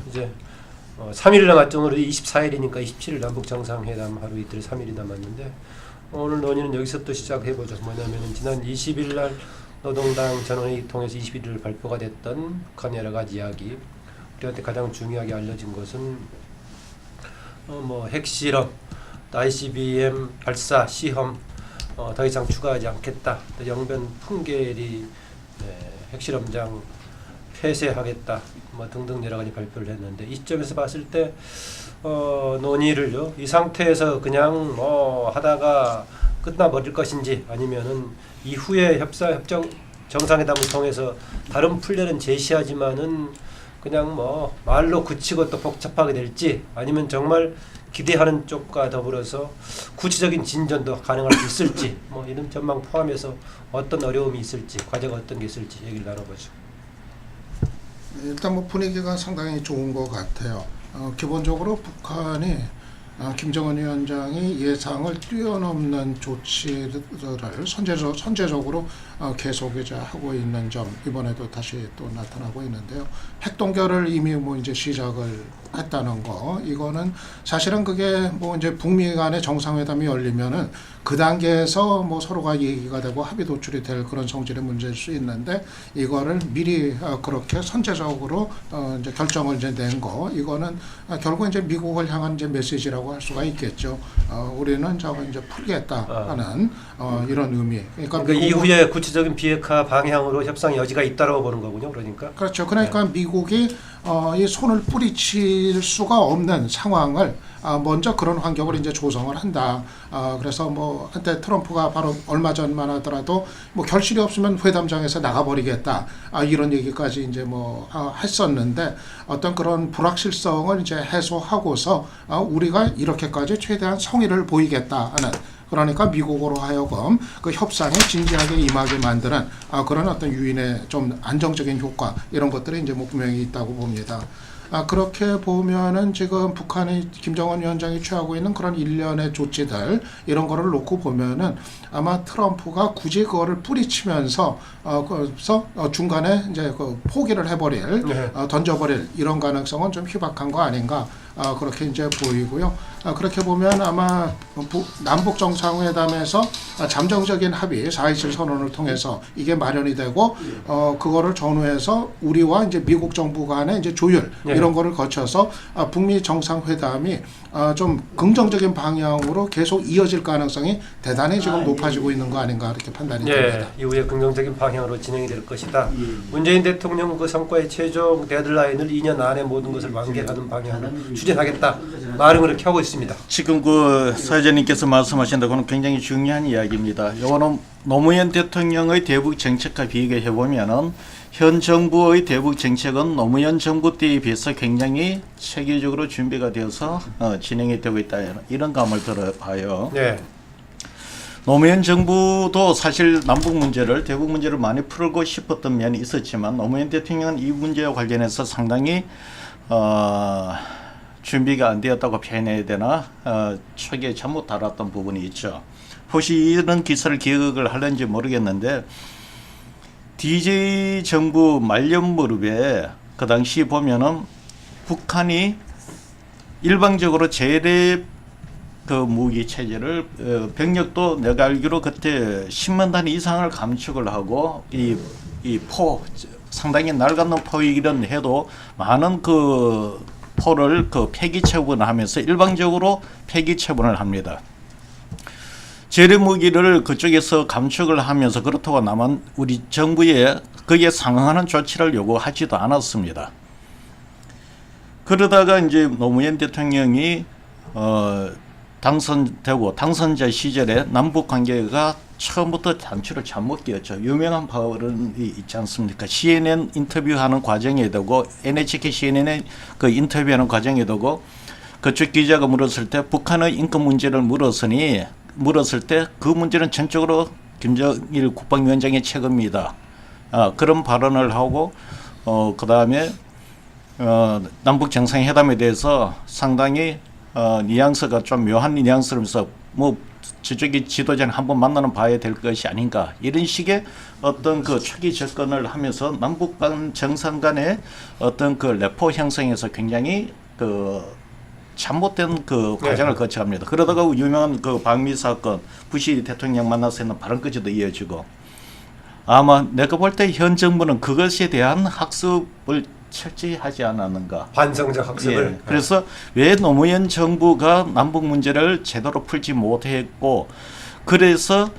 이제 3일 남았죠. 오늘 24일이니까 27일 남북 정상회담 하루 이틀 3일이 남았는데 오늘 논의는 여기서 또 시작해보죠. 뭐냐면은 지난 20일 날 노동당 전원회의 통해서 21일 발표가 됐던 북한 여러 가지 이야기. 우리한테 가장 중요하게 알려진 것은 뭐 핵실험, ICBM 발사 시험 더 이상 추가하지 않겠다. 또 영변 풍계리 핵실험장 폐쇄하겠다. 뭐 등등 여러 가지 발표를 했는데 이 점에서 봤을 때 논의를요. 이 상태에서 그냥 뭐 하다가 끝나버릴 것인지 아니면은 이후에 협정 정상회담을 통해서 다른 풀례는 제시하지만은 그냥 뭐 말로 그치고 또 복잡하게 될지 아니면 정말 기대하는 쪽과 더불어서 구체적인 진전도 가능할 수 있을지 뭐 이런 전망 포함해서 어떤 어려움이 있을지 과제가 어떤 게 있을지 얘기를 나눠보죠. 일단 뭐 분위기가 상당히 좋은 것 같아요. 기본적으로 북한이 김정은 위원장이 예상을 뛰어넘는 조치들을 선제적으로 계속 이제 하고 있는 점 이번에도 다시 또 나타나고 있는데요. 핵 동결을 이미 뭐 이제 시작을 했다는 거 이거는 사실은 그게 뭐 이제 북미 간의 정상회담이 열리면은 그 단계에서 뭐 서로가 얘기가 되고 합의 도출이 될 그런 성질의 문제일 수 있는데 이거를 미리 그렇게 선제적으로 이제 결정을 이제 낸 거 이거는 결국 이제 미국을 향한 이제 메시지라고 할 수가 있겠죠. 우리는 저거 이제 풀겠다 하는 이런 의미. 그러니까 이후에 구체적인 비핵화 방향으로 협상 여지가 있다고 보는 거군요. 그러니까. 그렇죠. 그러니까 미국이 이 손을 뿌리칠 수가 없는 상황을 먼저 그런 환경을 이제 조성을 한다. 그래서 뭐 한때 트럼프가 바로 얼마 전만 하더라도 뭐 결실이 없으면 회담장에서 나가버리겠다. 이런 얘기까지 이제 뭐 했었는데 어떤 그런 불확실성을 이제 해소하고서 우리가 이렇게까지 최대한 성의를 보이겠다 하는. 그러니까 미국으로 하여금 그 협상에 진지하게 임하게 만드는 그런 어떤 유인의 좀 안정적인 효과 이런 것들이 이제 뭐 분명히 있다고 봅니다. 그렇게 보면은 지금 북한이 김정은 위원장이 취하고 있는 그런 일련의 조치들 이런 거를 놓고 보면은 아마 트럼프가 굳이 그거를 뿌리치면서 그래서 중간에 이제 그 포기를 해버릴 던져버릴 이런 가능성은 좀 희박한 거 아닌가 그렇게 이제 보이고요. 그렇게 보면 아마 남북 정상회담에서 잠정적인 합의 4.27 선언을 통해서 이게 마련이 되고 그거를 전후해서 우리와 이제 미국 정부 간의 이제 조율 이런 거를 거쳐서 북미 정상회담이 좀 긍정적인 방향으로 계속 이어질 가능성이 대단히 지금 높아지고 있는 거 아닌가 이렇게 판단이 됩니다. 이후에 긍정적인 방향으로 진행이 될 것이다. 문재인 대통령 그 성과의 최종 데드라인을 2년 안에 모든 것을 완결하는 방향으로 추진하겠다. 말은 그렇게 하고 있습니다. 지금 그 사회자님께서 말씀하신 거는 굉장히 중요한 이야기입니다. 이거는 노무현 대통령의 대북 정책과 비교해 보면은 현 정부의 대북 정책은 노무현 정부 때에 비해서 굉장히 체계적으로 준비가 되어서 진행이 되고 있다 이런 감을 들어봐요. 네. 노무현 정부도 사실 남북 문제를 대북 문제를 많이 풀고 싶었던 면이 있었지만 노무현 대통령은 이 문제와 관련해서 상당히 준비가 안 되었다고 표현해야 되나 초기에 잘못 다뤘던 부분이 있죠. 혹시 이런 기사를 기억을 하는지 모르겠는데 DJ 정부 말년 무렵에 그 당시 보면은 북한이 일방적으로 재래 그 무기 체제를 병력도 내가 알기로 그때 10만 단 이상을 감축을 하고 이 포 상당히 낡은 포이긴 해도 많은 그 포를 그 폐기 처분하면서 일방적으로 폐기 처분을 합니다. 재래 무기를 그쪽에서 감축을 하면서 그렇다고 남한 우리 정부에 거기에 상응하는 조치를 요구하지도 않았습니다. 그러다가 이제 노무현 대통령이 당선되고 당선자 시절에 남북 관계가 처음부터 단추를 잘못 끼었죠. 유명한 발언이 있지 않습니까? CNN 인터뷰하는 과정에 되고 NHK CNN에 그 인터뷰하는 과정에 되고 그쪽 기자가 물었을 때 북한의 인권 문제를 물었을 때 그 문제는 전적으로 김정일 국방위원장의 책임입니다. 그런 발언을 하고 그 다음에 남북 정상회담에 대해서 상당히 뉘앙스가 좀 묘한 뉘앙스로서 뭐 저쪽이 지도자는 한번 만나는 봐야 될 것이 아닌가 이런 식의 어떤 그 초기 접근을 하면서 남북 간 정상 간의 어떤 그 레포 형성에서 굉장히 그 잘못된 그 과정을 거쳐갑니다. 그러다가 유명한 그 방미 사건 부시 대통령 만나서 했는 발언까지도 이어지고 아마 내가 볼 때 현 정부는 그것에 대한 학습을 철저히 하지 않았는가. 반성적 학습을. 예, 그래서 왜 노무현 정부가 남북 문제를 제대로 풀지 못했고 그래서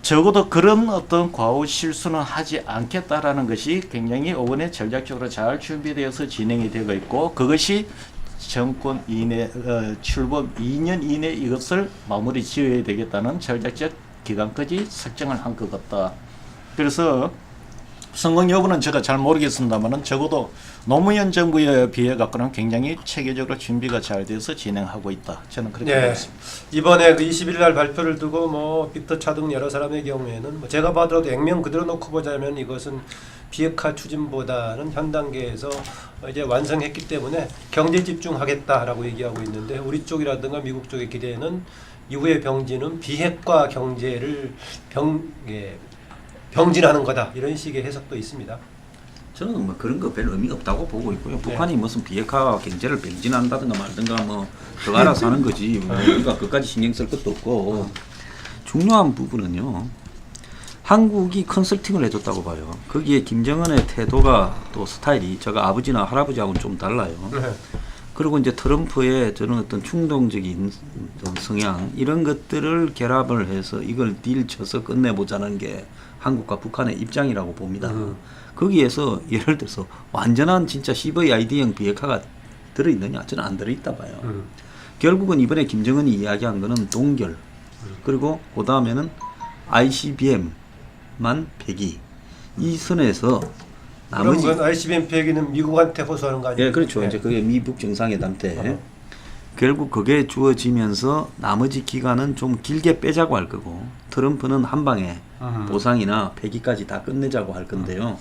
적어도 그런 어떤 과오 실수는 하지 않겠다라는 것이 굉장히 이번에 전략적으로 잘 준비되어서 진행이 되고 있고 그것이 정권 이내 출범 2년 이내 이것을 마무리 지어야 되겠다는 전략적 기간까지 설정을 한 것 같다. 그래서 성공 여부는 제가 잘 모르겠습니다만은 적어도 노무현 정부에 비해 갖고는 굉장히 체계적으로 준비가 잘 돼서 진행하고 있다. 저는 그렇게 네. 보겠습니다. 이번에 그 20일 날 발표를 두고 뭐 빅터차 등 여러 사람의 경우에는 뭐 제가 봐도 액면 그대로 놓고 보자면 이것은 비핵화 추진보다는 현 단계에서 이제 완성했기 때문에 경제 집중하겠다라고 얘기하고 있는데 우리 쪽이라든가 미국 쪽의 기대는 이후의 병진은 비핵화 경제를 병진하는 거다 이런 식의 해석도 있습니다. 저는 뭐 그런 거 별 의미가 없다고 보고 있고요. 북한이 무슨 비핵화 경제를 병진한다든가 말든가 뭐 더 알아서 하는 거지. 뭐 우리가 그까지 신경 쓸 것도 없고 중요한 부분은요. 한국이 컨설팅을 해줬다고 봐요. 거기에 김정은의 태도가 또 스타일이 제가 아버지나 할아버지하고는 좀 달라요. 그리고 이제 트럼프의 저는 어떤 충동적인 성향 이런 것들을 결합을 해서 이걸 딜 쳐서 끝내보자는 게 한국과 북한의 입장이라고 봅니다. 거기에서 예를 들어서 완전한 진짜 CVID형 비핵화가 들어있느냐? 저는 안 들어있다 봐요. 결국은 이번에 김정은이 이야기한 거는 동결 그리고 그 다음에는 ICBM만 폐기 이 선에서 나머지 그럼 ICBM 폐기는 미국한테 호소하는 거 아니에요? 예, 그렇죠. 이제 그게 미북 정상회담 때 결국 그게 주어지면서 나머지 기간은 좀 길게 빼자고 할 거고 트럼프는 한 방에 보상이나 폐기까지 다 끝내자고 할 건데요.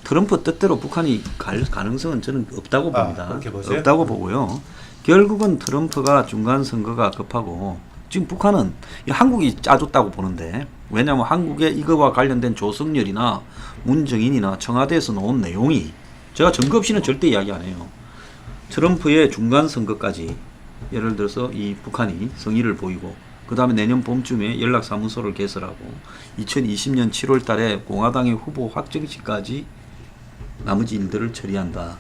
트럼프 뜻대로 북한이 갈 가능성은 저는 없다고 봅니다. 그렇게 보세요? 없다고 보고요. 결국은 트럼프가 중간 선거가 급하고 지금 북한은 한국이 짜줬다고 보는데 왜냐하면 한국의 이거와 관련된 조성렬이나 문정인이나 청와대에서 나온 내용이 제가 증거 없이는 절대 이야기 안 해요. 트럼프의 중간 선거까지 예를 들어서 이 북한이 성의를 보이고 그 다음에 내년 봄쯤에 연락사무소를 개설하고 2020년 7월 달에 공화당의 후보 확정시까지 나머지 일들을 처리한다.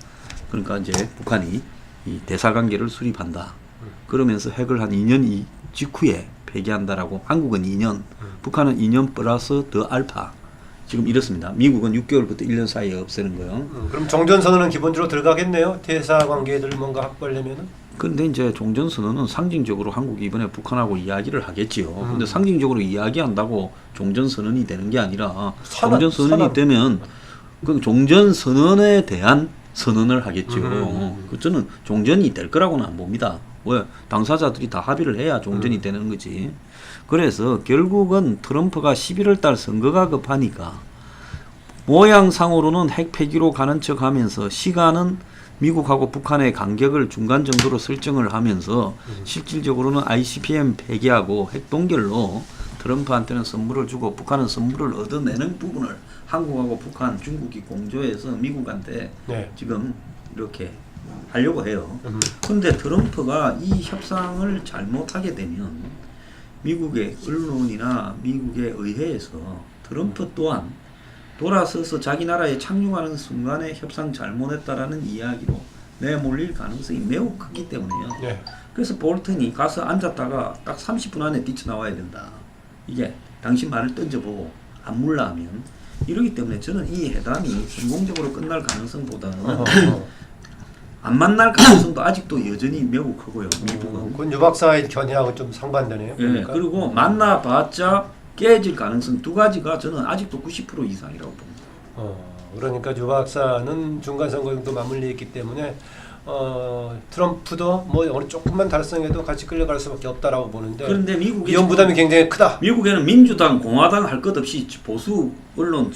그러니까 이제 북한이 이 대사관계를 수립한다. 그러면서 핵을 한 2년 직후에 폐기한다라고 한국은 2년, 북한은 2년 플러스 더 알파. 지금 이렇습니다. 미국은 6개월부터 1년 사이에 없애는 거요. 그럼 종전선언은 기본적으로 들어가겠네요. 대사 관계들 뭔가 확보하려면은. 그런데 이제 종전선언은 상징적으로 한국이 이번에 북한하고 이야기를 하겠지요. 근데 상징적으로 이야기한다고 종전선언이 되는 게 아니라 종전선언이 되면 그 종전선언에 대한 선언을 하겠죠. 저는 종전이 될 거라고는 안 봅니다. 왜? 당사자들이 다 합의를 해야 종전이 되는 거지. 그래서 결국은 트럼프가 11월 달 선거가 급하니까 모양상으로는 핵 폐기로 가는 척 하면서 시간은 미국하고 북한의 간격을 중간 정도로 설정을 하면서 실질적으로는 ICBM 폐기하고 핵 동결로 트럼프한테는 선물을 주고 북한은 선물을 얻어내는 부분을 한국하고 북한, 중국이 공조해서 미국한테 지금 이렇게 하려고 해요. 그런데 트럼프가 이 협상을 잘못하게 되면 미국의 언론이나 미국의 의회에서 트럼프 또한 돌아서서 자기 나라에 착륙하는 순간에 협상 잘못했다라는 이야기로 내몰릴 가능성이 매우 크기 때문에요. 그래서 볼턴이 가서 앉았다가 딱 30분 안에 뛰쳐나와야 된다. 이게 당신 말을 던져보고 안 물라 하면 이러기 때문에 저는 이 회담이 성공적으로 끝날 가능성보다는 안 만날 가능성도 아직도 여전히 매우 크고요. 미국은. 그건 유 박사의 견해하고 좀 상반되네요. 그러니까. 그리고 만나봤자 깨질 가능성 두 가지가 저는 아직도 90% 이상이라고 봅니다. 그러니까 유 박사는 중간 선거 정도 맞물려 있기 때문에 트럼프도 뭐 어느 조금만 달성해도 같이 끌려갈 수밖에 없다라고 보는데. 그런데 미국이 위험 부담이 굉장히 크다. 미국에는 민주당, 공화당 할 것 없이 보수 언론,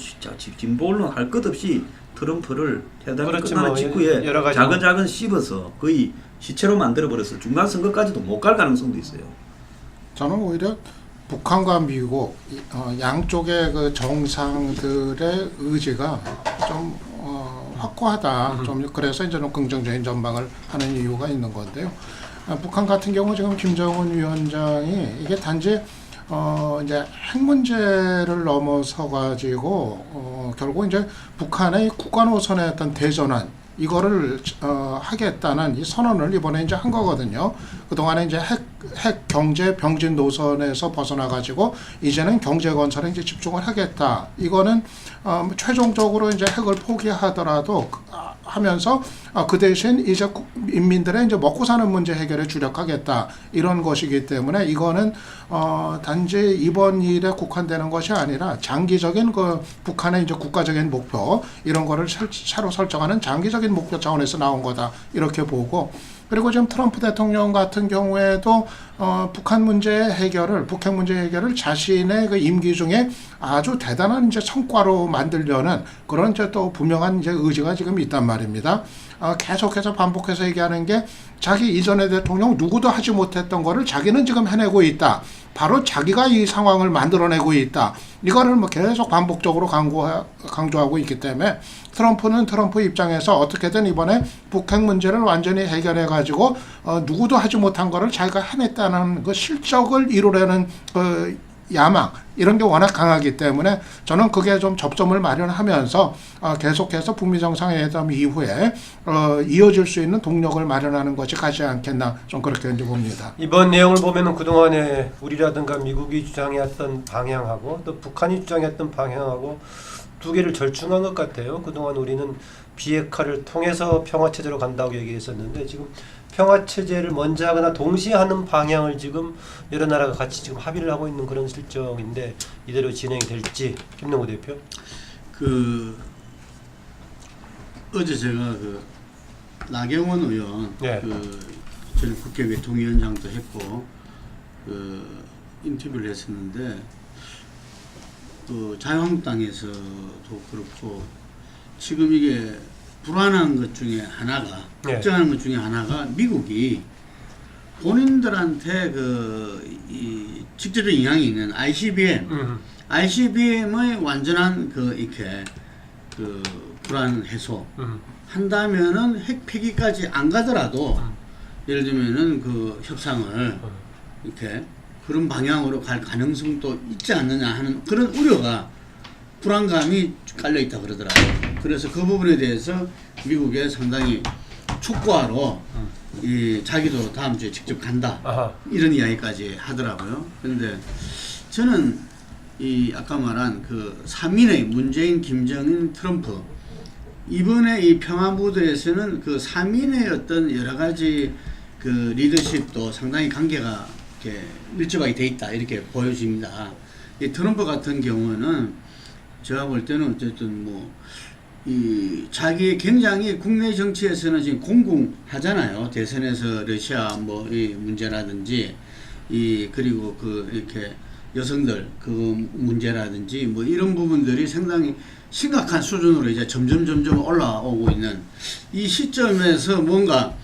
진보 언론 할 것 없이 트럼프를 회담이 끝나는 직후에 작은 씹어서 거의 시체로 만들어버려서 중간 선거까지도 못 갈 가능성도 있어요. 저는 오히려 북한과 미국 양쪽의 그 정상들의 의지가 좀 확고하다. 좀 그래서 이제 좀 긍정적인 전망을 하는 이유가 있는 건데요. 북한 같은 경우 지금 김정은 위원장이 이게 단지 이제 핵 문제를 넘어서 가지고 결국 이제 북한의 국가 노선의 어떤 대전환 이거를 하겠다는 이 선언을 이번에 이제 한 거거든요. 그동안에 이제 핵 경제 병진 노선에서 벗어나 가지고 이제는 경제 건설에 이제 집중을 하겠다. 이거는 최종적으로 이제 핵을 포기하더라도 하면서 그 대신 이제 인민들의 이제 먹고 사는 문제 해결에 주력하겠다 이런 것이기 때문에 이거는 단지 이번 일에 국한되는 것이 아니라 장기적인 그 북한의 이제 국가적인 목표 이런 거를 새로 설정하는 장기적인 목표 차원에서 나온 거다 이렇게 보고. 그리고 지금 트럼프 대통령 같은 경우에도 북한 문제 해결을 북핵 문제 해결을 자신의 그 임기 중에 아주 대단한 이제 성과로 만들려는 그런 이제 또 분명한 이제 의지가 지금 있단 말입니다. 계속해서 반복해서 얘기하는 게 자기 이전의 대통령 누구도 하지 못했던 거를 자기는 지금 해내고 있다. 바로 자기가 이 상황을 만들어내고 있다. 이거를 뭐 계속 반복적으로 강조하고 있기 때문에 트럼프는 트럼프 입장에서 어떻게든 이번에 북핵 문제를 완전히 해결해 가지고 누구도 하지 못한 거를 자기가 해냈다는 그 실적을 이루려는 그 야망 이런 게 워낙 강하기 때문에 저는 그게 좀 접점을 마련하면서 계속해서 북미 정상회담 이후에 이어질 수 있는 동력을 마련하는 것이 가지 않겠나 좀 그렇게 이제 봅니다. 이번 내용을 보면은 그동안에 우리라든가 미국이 주장했던 방향하고 또 북한이 주장했던 방향하고 두 개를 절충한 것 같아요. 그동안 우리는 비핵화를 통해서 평화체제로 간다고 얘기했었는데 지금 평화체제를 먼저 하거나 동시에 하는 방향을 지금 여러 나라가 같이 지금 합의를 하고 있는 그런 실정인데 이대로 진행이 될지 김능호 대표. 어제 제가 나경원 의원 네. 전 국회 외통위원장도 했고 인터뷰를 했었는데 자유한국당에서도 그렇고 지금 이게 불안한 것 중에 하나가 네. 걱정하는 것 중에 하나가 미국이 본인들한테 이 직접적인 영향이 있는 ICBM의 완전한 이렇게 불안 해소 한다면은 핵 폐기까지 안 가더라도 예를 들면은 협상을 이렇게 그런 방향으로 갈 가능성도 있지 않느냐 하는 그런 우려가 불안감이 깔려 있다 그러더라고요. 그래서 그 부분에 대해서 미국에 상당히 촉구하러 자기도 다음 주에 직접 간다. 아하. 이런 이야기까지 하더라고요. 그런데 저는 아까 말한 3인의 문재인, 김정인, 트럼프 이번에 이 평화 무드에서는 3인의 어떤 여러 가지 리더십도 상당히 관계가 이렇게 밀접하게 돼 있다 이렇게 보여집니다. 이 트럼프 같은 경우는 제가 볼 때는 어쨌든 자기 굉장히 국내 정치에서는 지금 공공하잖아요. 대선에서 러시아 이 문제라든지 그리고 이렇게 여성들 문제라든지 이런 부분들이 상당히 심각한 수준으로 이제 점점 올라오고 있는 이 시점에서 뭔가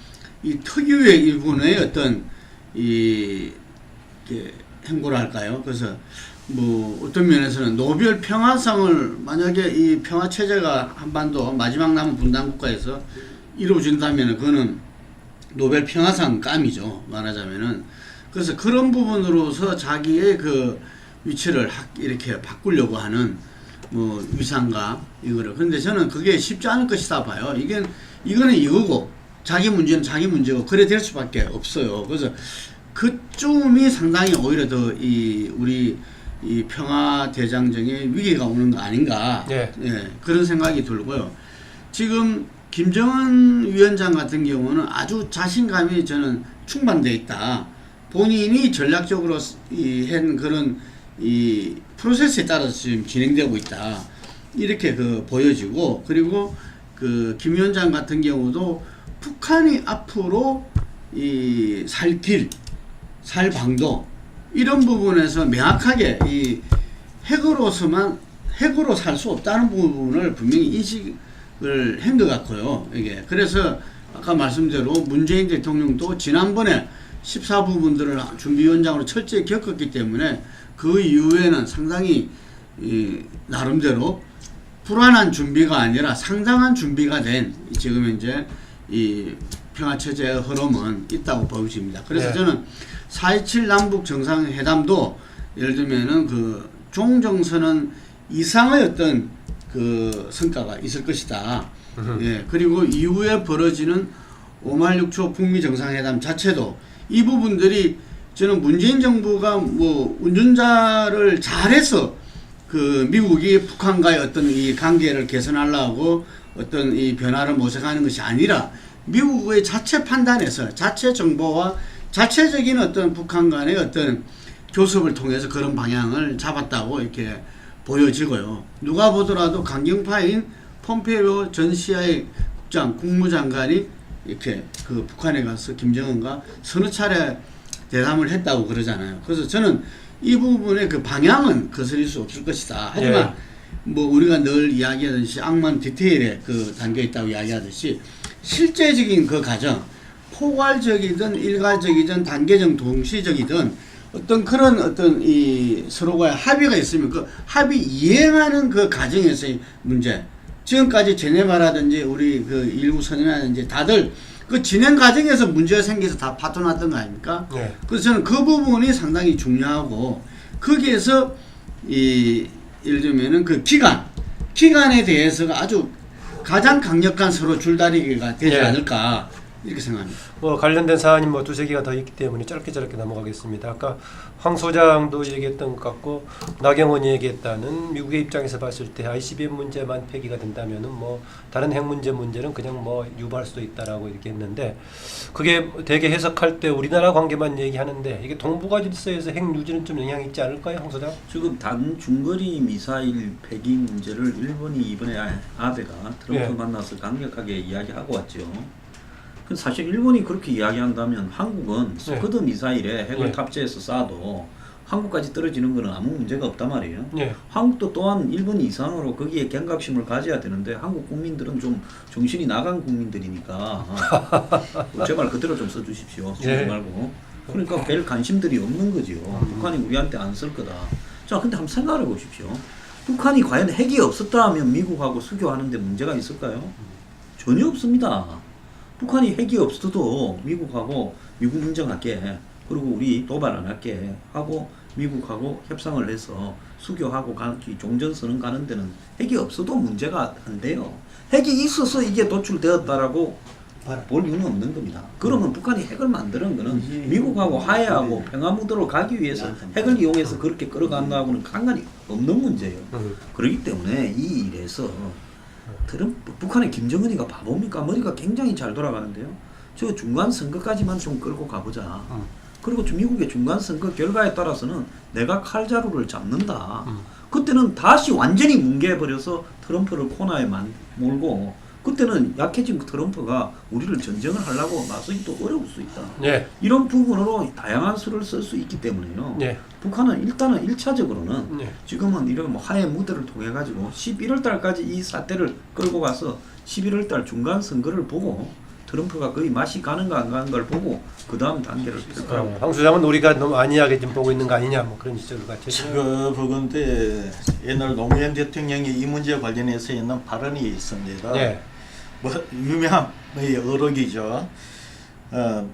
이 특유의 일본의 어떤 행보를 할까요? 그래서 어떤 면에서는 노벨 평화상을 만약에 이 평화 체제가 한반도 마지막 남은 분단 국가에서 이루어진다면 그거는 노벨 평화상 감이죠. 말하자면은. 그래서 그런 부분으로서 자기의 위치를 이렇게 바꾸려고 하는 위상과 이거를. 근데 저는 그게 쉽지 않을 것이다 봐요. 이거는 이거고 자기 문제는 자기 문제고 그래 될 수밖에 없어요. 그래서 그쯤이 상당히 오히려 더 우리 평화 대장정에 위기가 오는 거 아닌가. 네. 예, 그런 생각이 들고요. 지금 김정은 위원장 같은 경우는 아주 자신감이 저는 충만되어 있다. 본인이 전략적으로 한 그런 프로세스에 따라서 지금 진행되고 있다. 이렇게 보여지고, 그리고 김 위원장 같은 경우도 북한이 앞으로 살 방도 이런 부분에서 명확하게 핵으로 살 수 없다는 부분을 분명히 인식을 한 것 같고요. 이게 그래서 아까 말씀대로 문재인 대통령도 지난번에 14부분들을 준비위원장으로 철저히 겪었기 때문에 그 이후에는 상당히 나름대로 불안한 준비가 아니라 상당한 준비가 된 지금 현재 이 평화체제의 흐름은 있다고 보여집니다. 그래서 네. 저는 4.27 남북 정상회담도 예를 들면은 그 종정선언 이상의 어떤 그 성과가 있을 것이다. 예, 그리고 이후에 벌어지는 5.16초 북미 정상회담 자체도 이 부분들이 저는 문재인 정부가 뭐 운전자를 잘해서 그 미국이 북한과의 어떤 이 관계를 개선하려고 어떤 이 변화를 모색하는 것이 아니라 미국의 자체 판단에서 자체 정보와 자체적인 어떤 북한 간의 어떤 교섭을 통해서 그런 방향을 잡았다고 이렇게 보여지고요. 누가 보더라도 강경파인 폼페이오 전 CIA 국무장관이 이렇게 그 북한에 가서 김정은과 서너 차례 대담을 했다고 그러잖아요. 그래서 저는 이 부분의 그 방향은 거스릴 수 없을 것이다. 하지만 뭐 우리가 늘 이야기하듯이 악만 디테일에 그 담겨 있다고 이야기하듯이 실제적인 그 과정, 포괄적이든 일괄적이든 단계적 동시적이든 어떤 그런 어떤 이 서로가 합의가 있으면 그 합의 이행하는 그 과정에서의 문제. 지금까지 제네바라든지 우리 그 일부 선언이라든지 다들 그 진행 과정에서 문제가 생겨서 다 파토났던 거 아닙니까? 네. 그래서 저는 그 부분이 상당히 중요하고 거기에서 이 예를 들면은 그 기간에 대해서가 아주 가장 강력한 서로 줄다리기가 되지 예. 않을까 이렇게 생각합니다. 뭐 관련된 사안이 뭐 두세 개가 더 있기 때문에 짧게 넘어가겠습니다. 아까 황 소장도 얘기했던 것 같고 나경원이 얘기했다는 미국의 입장에서 봤을 때 ICBM 문제만 폐기가 된다면은 뭐 다른 핵 문제는 그냥 뭐 유발할 수도 있다라고 이렇게 했는데 그게 되게 해석할 때 우리나라 관계만 얘기하는데 이게 동북아 질서에서 핵 유지는 좀 영향이 있지 않을까요, 황 소장? 지금 단중거리 미사일 폐기 문제를 일본이 이번에 아베가 트럼프 예. 만나서 강력하게 이야기하고 왔죠. 근데 사실 일본이 그렇게 이야기한다면 한국은 스커드 미사일에 핵을 예. 탑재해서 쏴도 한국까지 떨어지는 거는 아무 문제가 없단 말이에요. 예. 한국도 또한 일본 이상으로 거기에 경각심을 가져야 되는데 한국 국민들은 좀 정신이 나간 국민들이니까 제발 그대로 좀 써주십시오. 쓰지 예. 말고. 그러니까 별 관심들이 없는 거지요. 북한이 우리한테 안 쓸 거다. 자, 근데 한번 생각해 보십시오. 북한이 과연 핵이 없었다 하면 미국하고 수교하는데 문제가 있을까요? 전혀 없습니다. 북한이 핵이 없어도 미국하고 미국 인정할게, 그리고 우리 도발 안 할게 하고 미국하고 협상을 해서 수교하고 종전선언 가는 데는 핵이 없어도 문제가 안 돼요. 핵이 있어서 이게 도출되었다라고 볼 이유는 없는 겁니다. 그러면 북한이 핵을 만드는 거는 미국하고 화해하고 평화무드로 가기 위해서 핵을 이용해서 그렇게 끌어간다고는 상관이 없는 문제예요. 그렇기 때문에 이 일에서 북한의 김정은이가 바보입니까? 머리가 굉장히 잘 돌아가는데요. 저 중간 선거까지만 좀 끌고 가보자. 그리고 미국의 중간 선거 결과에 따라서는 내가 칼자루를 잡는다. 그때는 다시 완전히 뭉개버려서 트럼프를 코너에 몰고 그때는 약해진 트럼프가 우리를 전쟁을 하려고 나서기도 어려울 수 있다. 예. 이런 부분으로 다양한 수를 쓸 수 있기 때문에요. 예. 북한은 일단은 1차적으로는 예. 지금은 이런 뭐 화해 무대를 통해 가지고 11월 달까지 이 사태를 끌고 가서 11월 달 중간 선거를 보고 트럼프가 거의 맛이 가는가 안 가는 걸 보고 그 다음 단계를 펼쳐가고. 황 소장은 우리가 너무 안이하게 좀 보고 있는 거 아니냐 뭐 그런 지적을 같이. 제가 보건데 옛날 노무현 대통령이 이 문제 관련해서 있는 발언이 있습니다. 예. 뭐 유명한 어록이죠.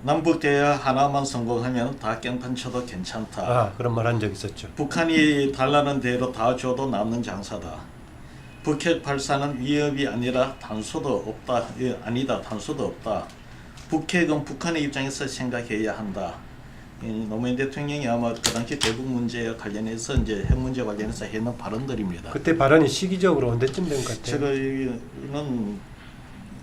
남북 대화 하나만 성공하면 다 깽판 쳐도 괜찮다. 아 그런 말 한 적 있었죠. 북한이 달라는 대로 다 줘도 남는 장사다. 북핵 발사는 위협이 아니라 단서도 없다. 아니다. 단서도 없다. 북핵은 북한의 입장에서 생각해야 한다. 노무현 대통령이 아마 그 당시 대북 문제와 관련해서 이제 핵 문제 관련해서 했는 발언들입니다. 그때 발언이 시기적으로 언제쯤 된 것 같아요? 제가 이는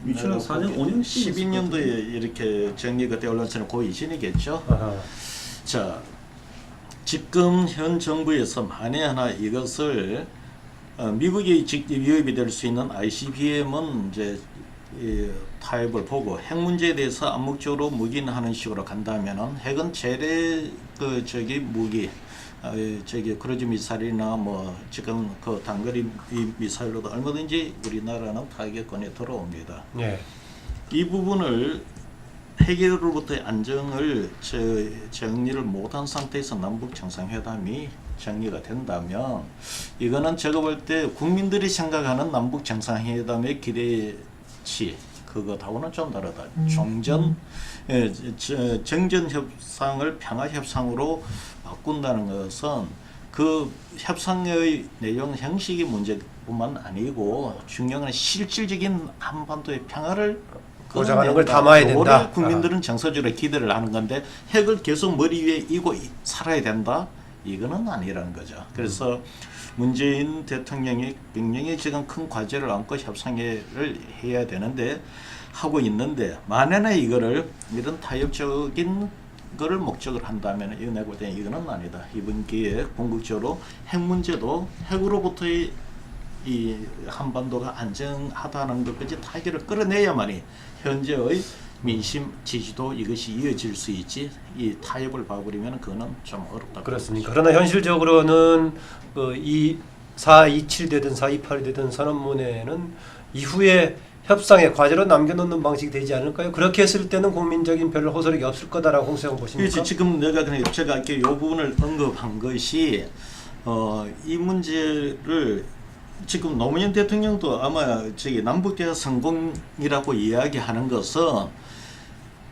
2004년 5년 12년도에 이렇게 정리 그때 언론사는 고 이전이겠죠. 아하. 자, 지금 현 정부에서 만에 하나 이것을 미국이 직접 위협이 될 수 있는 ICBM은 이제 타협을 보고 핵 문제에 대해서 암묵적으로 묵인하는 식으로 간다면은 핵은 재래 그 저기 무기 저기 크루즈 미사일이나 뭐 지금 그 단거리 미사일로도 얼마든지 우리나라는 타격권에 들어옵니다. 예. 이 부분을 해결로부터의 안정을 정리를 못한 상태에서 남북 정상회담이 정리가 된다면 이거는 제가 볼 때 국민들이 생각하는 남북 정상회담의 기대치 그거하고는 좀 다르다. 종전 정전 협상을 평화 협상으로 바꾼다는 것은 그 협상의 내용 형식이 문제뿐만 아니고 중요한 건 실질적인 한반도의 평화를 보장하는 걸 담아야 된다. 그거를 국민들은 정서적으로 기대를 하는 건데 핵을 계속 머리 위에 이고 살아야 된다. 이거는 아니라는 거죠. 그래서 문재인 대통령이 굉장히 지금 큰 과제를 안고 협상을 해야 되는데 하고 있는데 만약에 이거를 이런 타협적인 거를 목적을 한다면 이거 내가 볼 때는 이거는 아니다. 이번 기회에 궁극적으로 핵 문제도 핵으로부터의 이 한반도가 안정하다는 것까지 타결을 끌어내야만이 현재의 민심 지지도 이것이 이어질 수 있지 이 타협을 봐버리면 그거는 좀 어렵다. 그렇습니까? 그러나 현실적으로는 그 427 되든 428이 되든 선언문에는 이후에 협상의 과제로 남겨놓는 방식이 되지 않을까요? 그렇게 했을 때는 국민적인 별 호소력이 없을 거다라고 홍수영 보십니까? 그렇지. 지금 내가 그냥 제가 이렇게 이 부분을 언급한 것이 이 문제를 지금 노무현 대통령도 아마 저기 남북대화 성공이라고 이야기하는 것은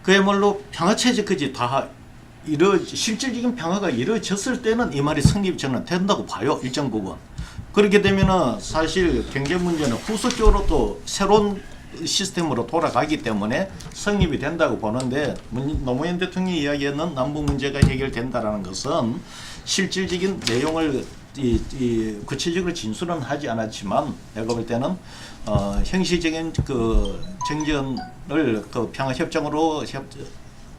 그야말로 평화체제까지 다 실질적인 평화가 이루어졌을 때는 이 말이 성립이 저는 된다고 봐요. 일정 부분. 그렇게 되면은 사실 경제 문제는 후속적으로 또 새로운 시스템으로 돌아가기 때문에 성립이 된다고 보는데 노무현 대통령이 이야기하는 남북 문제가 해결된다라는 것은 실질적인 내용을 이 구체적으로 진술은 하지 않았지만 내가 볼 때는 형식적인 그 정전을 그 평화협정으로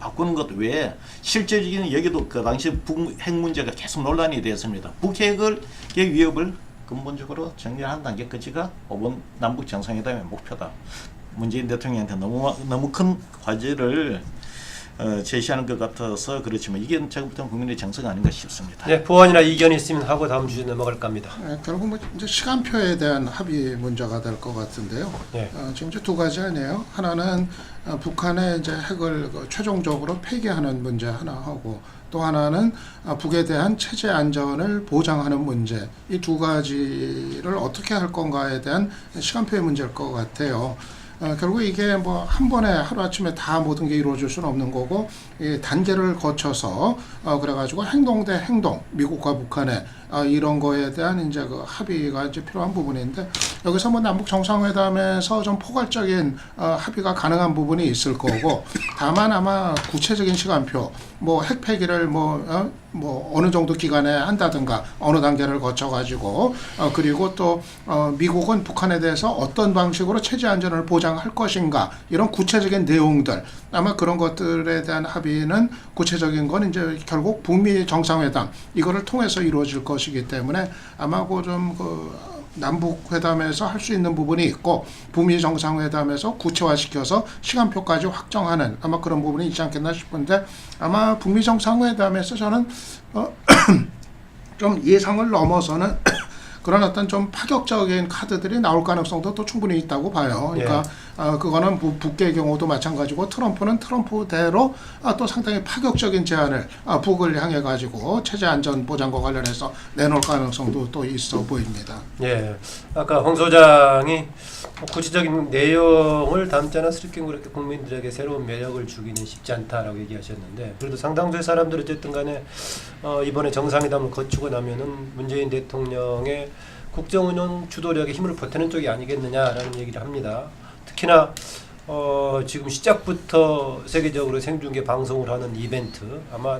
바꾸는 것 외에 실질적인 여기도 그 당시 북핵 문제가 계속 논란이 되었습니다. 북핵의 위협을 근본적으로 정리하는 단계까지가 이번 남북 정상회담의 목표다. 문재인 대통령한테 너무 큰 과제를 제시하는 것 같아서 그렇지만 이게 제가 볼 때는 국민의 정서가 아닌가 싶습니다. 네, 보완이나 이견이 있으면 하고 다음 주제 넘어갈까 합니다. 결국 뭐 이제 시간표에 대한 합의 문제가 될 것 같은데요. 네. 지금 이제 두 가지 아니에요. 하나는 북한의 이제 핵을 최종적으로 폐기하는 문제 하나 하고 또 하나는 북에 대한 체제 안전을 보장하는 문제. 이 두 가지를 어떻게 할 건가에 대한 시간표의 문제일 것 같아요. 결국 이게 뭐 한 번에 하루아침에 다 모든 게 이루어질 수는 없는 거고 단계를 거쳐서 그래가지고 행동 대 행동 미국과 북한의 이런 거에 대한 이제 그 합의가 이제 필요한 부분인데 여기서 뭐 남북 정상회담에서 좀 포괄적인 합의가 가능한 부분이 있을 거고 다만 아마 구체적인 시간표 뭐 핵 폐기를 뭐 어느 정도 기간에 한다든가 어느 단계를 거쳐가지고 그리고 또 미국은 북한에 대해서 어떤 방식으로 체제 안전을 보장할 것인가 이런 구체적인 내용들 아마 그런 것들에 대한 합의는 구체적인 건 이제 결국 북미 정상회담 이거를 통해서 이루어질 것이기 때문에 아마 그 남북 회담에서 할 수 있는 부분이 있고 북미 정상회담에서 구체화시켜서 시간표까지 확정하는 아마 그런 부분이 있지 않겠나 싶은데 아마 북미 정상회담에서 저는 좀 예상을 넘어서는 그런 어떤 좀 파격적인 카드들이 나올 가능성도 또 충분히 있다고 봐요. 그러니까 그거는 북의 경우도 마찬가지고 트럼프는 트럼프대로 또 상당히 파격적인 제안을 북을 향해 가지고 체제 안전 보장과 관련해서 내놓을 가능성도 또 있어 보입니다. 예, 아까 홍 소장이 구체적인 내용을 담지 않았을게 그렇게 국민들에게 새로운 매력을 주기는 쉽지 않다라고 얘기하셨는데 그래도 상당수의 사람들이 어쨌든 간에 이번에 정상회담을 거치고 나면은 문재인 대통령의 국정운영 주도력에 힘을 보태는 쪽이 아니겠느냐라는 얘기를 합니다. 특히나 지금 시작부터 세계적으로 생중계 방송을 하는 이벤트 아마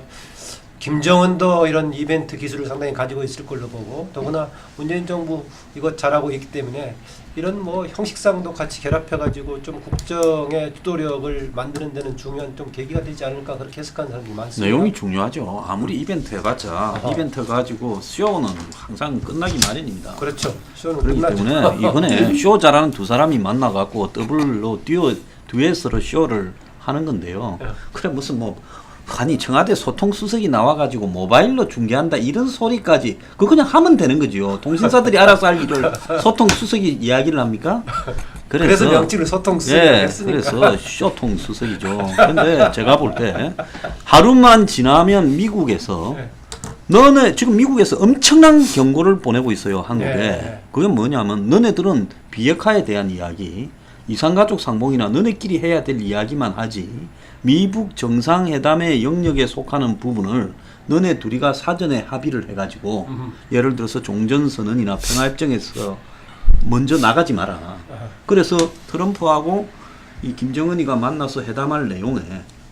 김정은도 이런 이벤트 기술을 상당히 가지고 있을 걸로 보고 더구나 문재인 정부 이것 잘하고 있기 때문에 이런 뭐 형식상도 같이 결합해가지고 좀 국정의 주도력을 만드는 데는 중요한 좀 계기가 되지 않을까 그렇게 해석하는 사람들이 많습니다. 내용이 중요하죠. 아무리 이벤트 해봤자 이벤트 가지고 쇼는 항상 끝나기 마련입니다. 그렇죠. 쇼는 그렇기 끝나죠. 때문에 이번에 쇼 잘하는 두 사람이 만나갖고 더블로 듀엣으로 쇼를 하는 건데요. 네. 그래 무슨 뭐 아니 청와대 소통수석이 나와가지고 모바일로 중계한다 이런 소리까지 그거 그냥 하면 되는 거죠. 통신사들이 알아서 할 일을 소통수석이 이야기를 합니까? 그래서 명칭을 소통수석이 예, 했으니까. 그래서 쇼통수석이죠. 근데 제가 볼 때 하루만 지나면 미국에서 네. 너네 지금 미국에서 엄청난 경고를 보내고 있어요 한국에. 네. 그게 뭐냐면 너네들은 비핵화에 대한 이야기, 이산가족 상봉이나 너네끼리 해야 될 이야기만 하지 미북 정상회담의 영역에 속하는 부분을 너네 둘이가 사전에 합의를 해가지고 예를 들어서 종전선언이나 평화협정에서 먼저 나가지 마라. 그래서 트럼프하고 이 김정은이가 만나서 회담할 내용에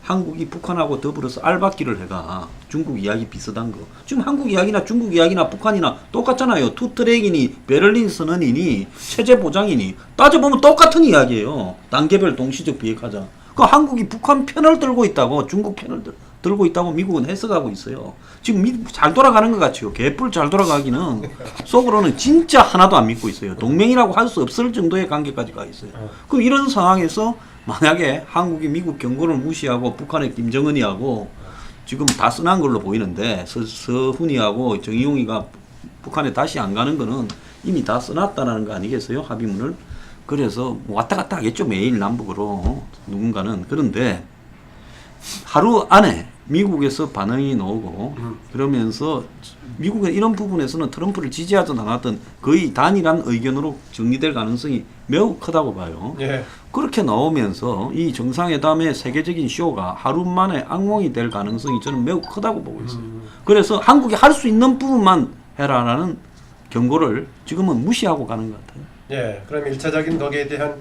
한국이 북한하고 더불어서 알박기를 해가 중국 이야기 비슷한 거. 지금 한국 이야기나 중국 이야기나 북한이나 똑같잖아요. 투트랙이니 베를린 선언이니 체제 보장이니 따져보면 똑같은 이야기예요. 단계별 동시적 비핵화자. 그 한국이 북한 편을 들고 있다고 중국 편을 들고 있다고 미국은 해석하고 있어요. 지금 미국 잘 돌아가는 것 같죠. 개뿔 잘 돌아가기는 속으로는 진짜 하나도 안 믿고 있어요. 동맹이라고 할 수 없을 정도의 관계까지 가 있어요. 그럼 이런 상황에서 만약에 한국이 미국 경고를 무시하고 북한의 김정은이하고 지금 다 써난 걸로 보이는데 서훈이하고 정의용이가 북한에 다시 안 가는 거는 이미 다 써놨다는 거 아니겠어요? 합의문을. 그래서 왔다 갔다 하겠죠. 매일 남북으로 누군가는. 그런데 하루 안에 미국에서 반응이 나오고 그러면서 미국의 이런 부분에서는 트럼프를 지지하든 안 하든 거의 단일한 의견으로 정리될 가능성이 매우 크다고 봐요. 예. 그렇게 나오면서 이 정상회담의 세계적인 쇼가 하루 만에 악몽이 될 가능성이 저는 매우 크다고 보고 있어요. 그래서 한국이 할 수 있는 부분만 해라라는 경고를 지금은 무시하고 가는 것 같아요. 예, 그럼 1차적인 거기에 대한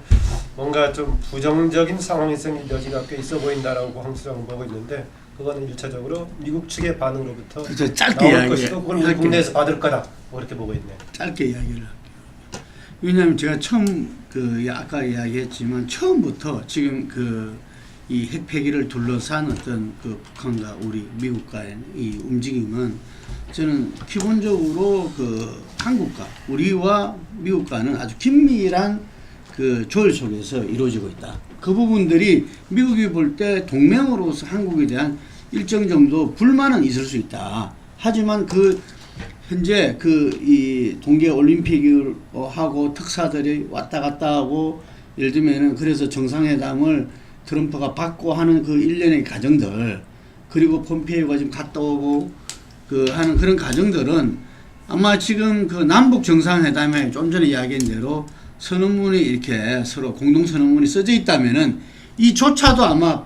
뭔가 좀 부정적인 상황이 생길 여지가 꽤 있어 보인다라고 황수장은 보고 있는데 그거는 1차적으로 미국 측의 반응으로부터 그래서 짧게 나올 이야기- 것이고 그걸 우리 짧게. 국내에서 받을 거다 뭐 이렇게 보고 있네요. 짧게 이야기를 할게요. 왜냐하면 제가 처음 아까 이야기했지만 처음부터 지금 이 핵폐기를 둘러싼 어떤 북한과 우리 미국과의 이 움직임은 저는 기본적으로 한국과 우리와 미국과는 아주 긴밀한 조율 속에서 이루어지고 있다. 그 부분들이 미국이 볼 때 동맹으로서 한국에 대한 일정 정도 불만은 있을 수 있다. 하지만 현재 이 동계 올림픽을 하고 특사들이 왔다 갔다 하고 예를 들면은 그래서 정상회담을 트럼프가 받고 하는 그 일련의 과정들 그리고 폼페이오가 지금 갔다 오고 하는 그런 과정들은 아마 지금 남북 정상회담에 좀 전에 이야기한 대로 선언문이 이렇게 서로 공동 선언문이 써져 있다면은 이조차도 아마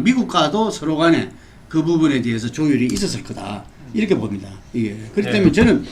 미국과도 서로 간에 그 부분에 대해서 조율이 있었을 거다. 이렇게 봅니다. 이게. 그렇기 때문에 저는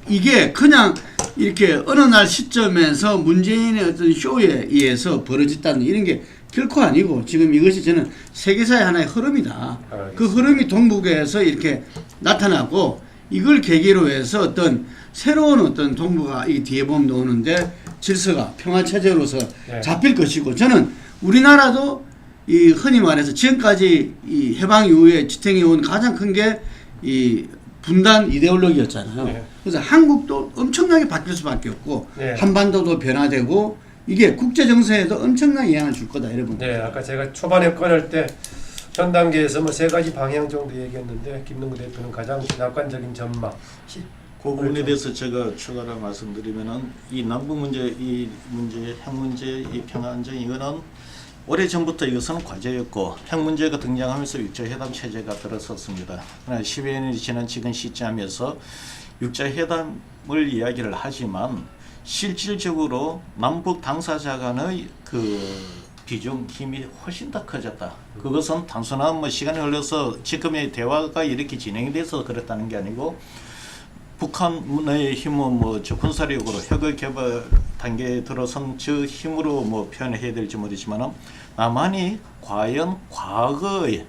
이게 그냥 이렇게 어느 날 시점에서 문재인의 어떤 쇼에 의해서 벌어졌다는 이런 게 결코 아니고 지금 이것이 저는 세계사의 하나의 흐름이다. 그 흐름이 동북에서 이렇게 나타나고 이걸 계기로 해서 어떤 새로운 어떤 동북아 이 뒤에 보면 나오는데 질서가 평화체제로서 잡힐 것이고 저는 우리나라도 이 흔히 말해서 지금까지 이 해방 이후에 지탱해 온 가장 큰 게 이 분단 이데올로기였잖아요. 네. 그래서 한국도 엄청나게 바뀔 수밖에 없고 네. 한반도도 변화되고 이게 국제 정세에도 엄청난 영향을 줄 거다 이런 네, 아까 제가 초반에 꺼낼 때 현 단계에서 뭐 3가지 방향 정도 얘기했는데 김능구 대표는 가장 낙관적인 전망. 그 부분에 대해서 제가 추가로 말씀드리면은 이 남북 문제, 이 문제, 핵 문제, 이 평화 안정 이거는 오래 전부터 이것은 과제였고 핵 문제가 등장하면서 육자회담 체제가 들어섰습니다. 그러나 10여 년이 지난 지금 시점에서 육자회담을 이야기를 하지만 실질적으로 남북 당사자 간의 비중, 힘이 훨씬 더 커졌다. 그것은 단순한 시간이 흘러서 지금의 대화가 이렇게 진행이 돼서 그렇다는 게 아니고 북한의 힘은 저 군사력으로 핵의 개발 단계에 들어선 저 힘으로 표현해야 될지 모르지만은 남한이 과연 과거에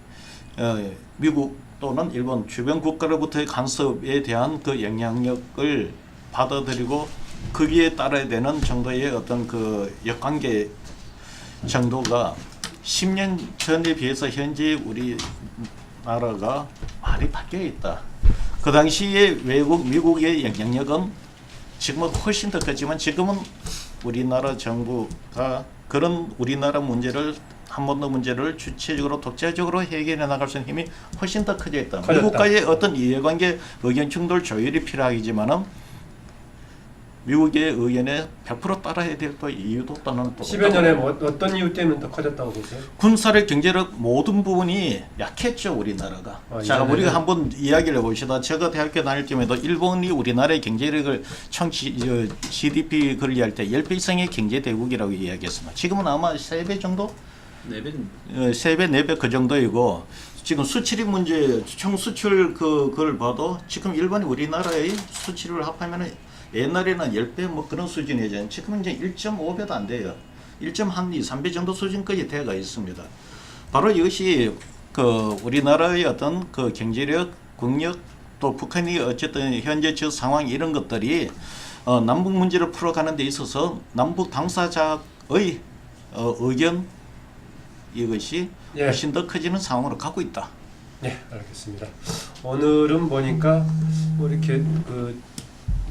미국 또는 일본 주변 국가로부터의 간섭에 대한 영향력을 받아들이고 거기에 따라야 되는 정도의 어떤 역관계 정도가 10년 전에 비해서 현재 우리나라가 많이 바뀌어 있다. 그 당시에 미국의 영향력은 지금은 훨씬 더 컸지만 지금은 우리나라 정부가 그런 우리나라 문제를 한반도 문제를 주체적으로 독자적으로 해결해 나갈 수 있는 힘이 훨씬 더 커져 있다. 커졌다. 미국과의 어떤 이해관계 의견 충돌 조율이 필요하지만은 미국의 의견에 100% 따라야 될 또 이유도 또는 또 10여 년에 뭐 어떤 이유 때문에 더 커졌다고 보세요? 군사력, 경제력 모든 부분이 약했죠 우리나라가. 자, 이전에는- 우리가 한번 이야기를 해봅시다. 제가 대학교 다닐 때에도 일본이 우리나라의 경제력을 GDP 관리할 때 10배 이상의 경제 대국이라고 이야기했습니다. 지금은 아마 3배 정도? 4배는 3배, 4배 그 정도이고 지금 수출입 문제, 총 수출 그걸 봐도 지금 일본이 우리나라의 수출을 합하면은 옛날에는 10배 뭐 그런 수준이죠. 지금은 이제 1.5배도 안 돼요. 1.12, 3배 정도 수준까지 돼가 있습니다. 바로 이것이 그 우리나라의 어떤 그 경제력, 국력 또 북한이 어쨌든 현재 저 상황 이런 것들이 남북 문제를 풀어가는 데 있어서 남북 당사자의 의견 이것이 예. 훨씬 더 커지는 상황으로 가고 있다. 네, 알겠습니다. 오늘은 보니까 뭐 이렇게 그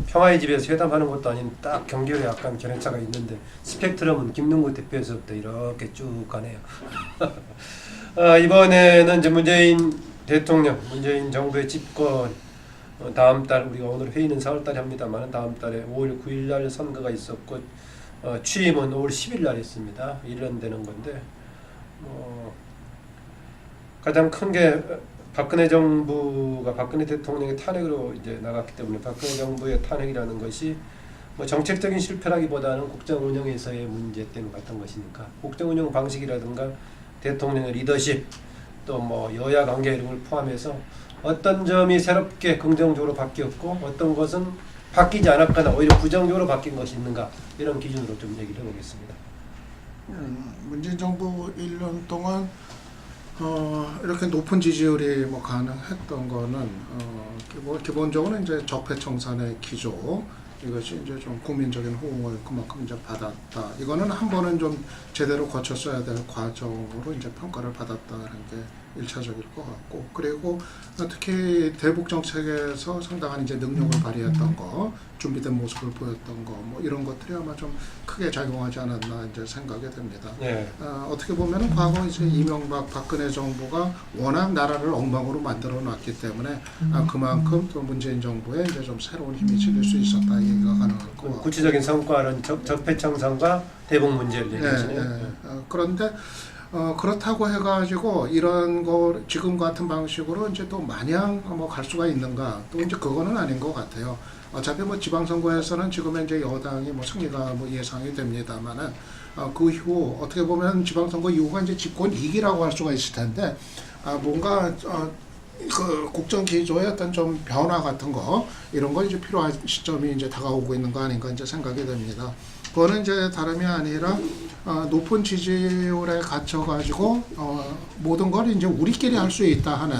평화의 집에서 회담하는 것도 아닌 딱 경계에 약간 견해차가 있는데 스펙트럼은 김능구 대표에서부터 이렇게 쭉 가네요. 이번에는 이제 문재인 대통령, 문재인 정부의 집권 다음 달 우리가 오늘 회의는 4월달에 합니다만 다음 달에 5월 9일 날 선거가 있었고 취임은 5월 10일 날 했습니다. 1년 되는 건데 가장 큰 게 박근혜 정부가 박근혜 대통령의 탄핵으로 이제 나갔기 때문에 박근혜 정부의 탄핵이라는 것이 뭐 정책적인 실패라기보다는 국정 운영에서의 문제 때문에 갔던 것이니까 국정 운영 방식이라든가 대통령의 리더십 또 뭐 여야 관계 이런 걸 포함해서 어떤 점이 새롭게 긍정적으로 바뀌었고 어떤 것은 바뀌지 않았거나 오히려 부정적으로 바뀐 것이 있는가 이런 기준으로 좀 얘기를 해보겠습니다. 문재인 정부 1년 동안 이렇게 높은 지지율이 뭐 가능했던 거는 기본적으로 이제 적폐청산의 기조 이것이 이제 좀 국민적인 호응을 그만큼 이제 받았다. 이거는 한 번은 좀 제대로 거쳤어야 될 과정으로 이제 평가를 받았다는 게 1차적일 것 같고, 그리고 특히 대북 정책에서 상당한 이제 능력을 발휘했던 거, 준비된 모습을 보였던 거, 뭐 이런 것들이 아마 좀 크게 작용하지 않았나 이제 생각이 됩니다. 네. 어떻게 보면은 과거 이제 이명박 박근혜 정부가 워낙 나라를 엉망으로 만들어 놨기 때문에 그만큼 또 문재인 정부에 이제 좀 새로운 힘이 실릴 수 있었다 얘기가 가능할 것 같고. 구체적인 성과는 적폐청산과 대북 문제를 얘기하시네요. 그런데 그렇다고 해가지고 이런 거 지금 같은 방식으로 이제 또 마냥 뭐 갈 수가 있는가? 또 이제 그거는 아닌 것 같아요. 어차피 뭐 지방선거에서는 지금 이제 여당이 뭐 승리가 뭐 예상이 됩니다만은 그 이후 어떻게 보면 지방선거 이후가 이제 집권 위기라고 할 수가 있을 텐데 뭔가 그 국정 기조의 어떤 좀 변화 같은 거 이런 거 이제 필요한 시점이 이제 다가오고 있는 거 아닌가 이제 생각이 됩니다. 그거는 이제 다름이 아니라 높은 지지율에 갇혀가지고 모든 걸 이제 우리끼리 할 수 있다 하는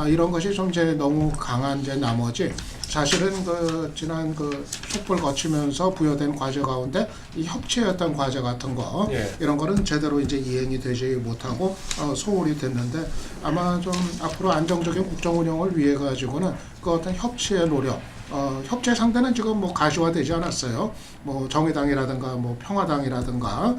이런 것이 좀 이제 너무 강한 이제 나머지 사실은 그 지난 그 촛불 거치면서 부여된 과제 가운데 이 협치였던 과제 같은 거 이런 거는 제대로 이제 이행이 되지 못하고 소홀히 됐는데 아마 좀 앞으로 안정적인 국정 운영을 위해 가지고는 그 어떤 협치의 노력. 협치의 상대는 지금 뭐 가시화되지 않았어요. 뭐 정의당이라든가 뭐 평화당이라든가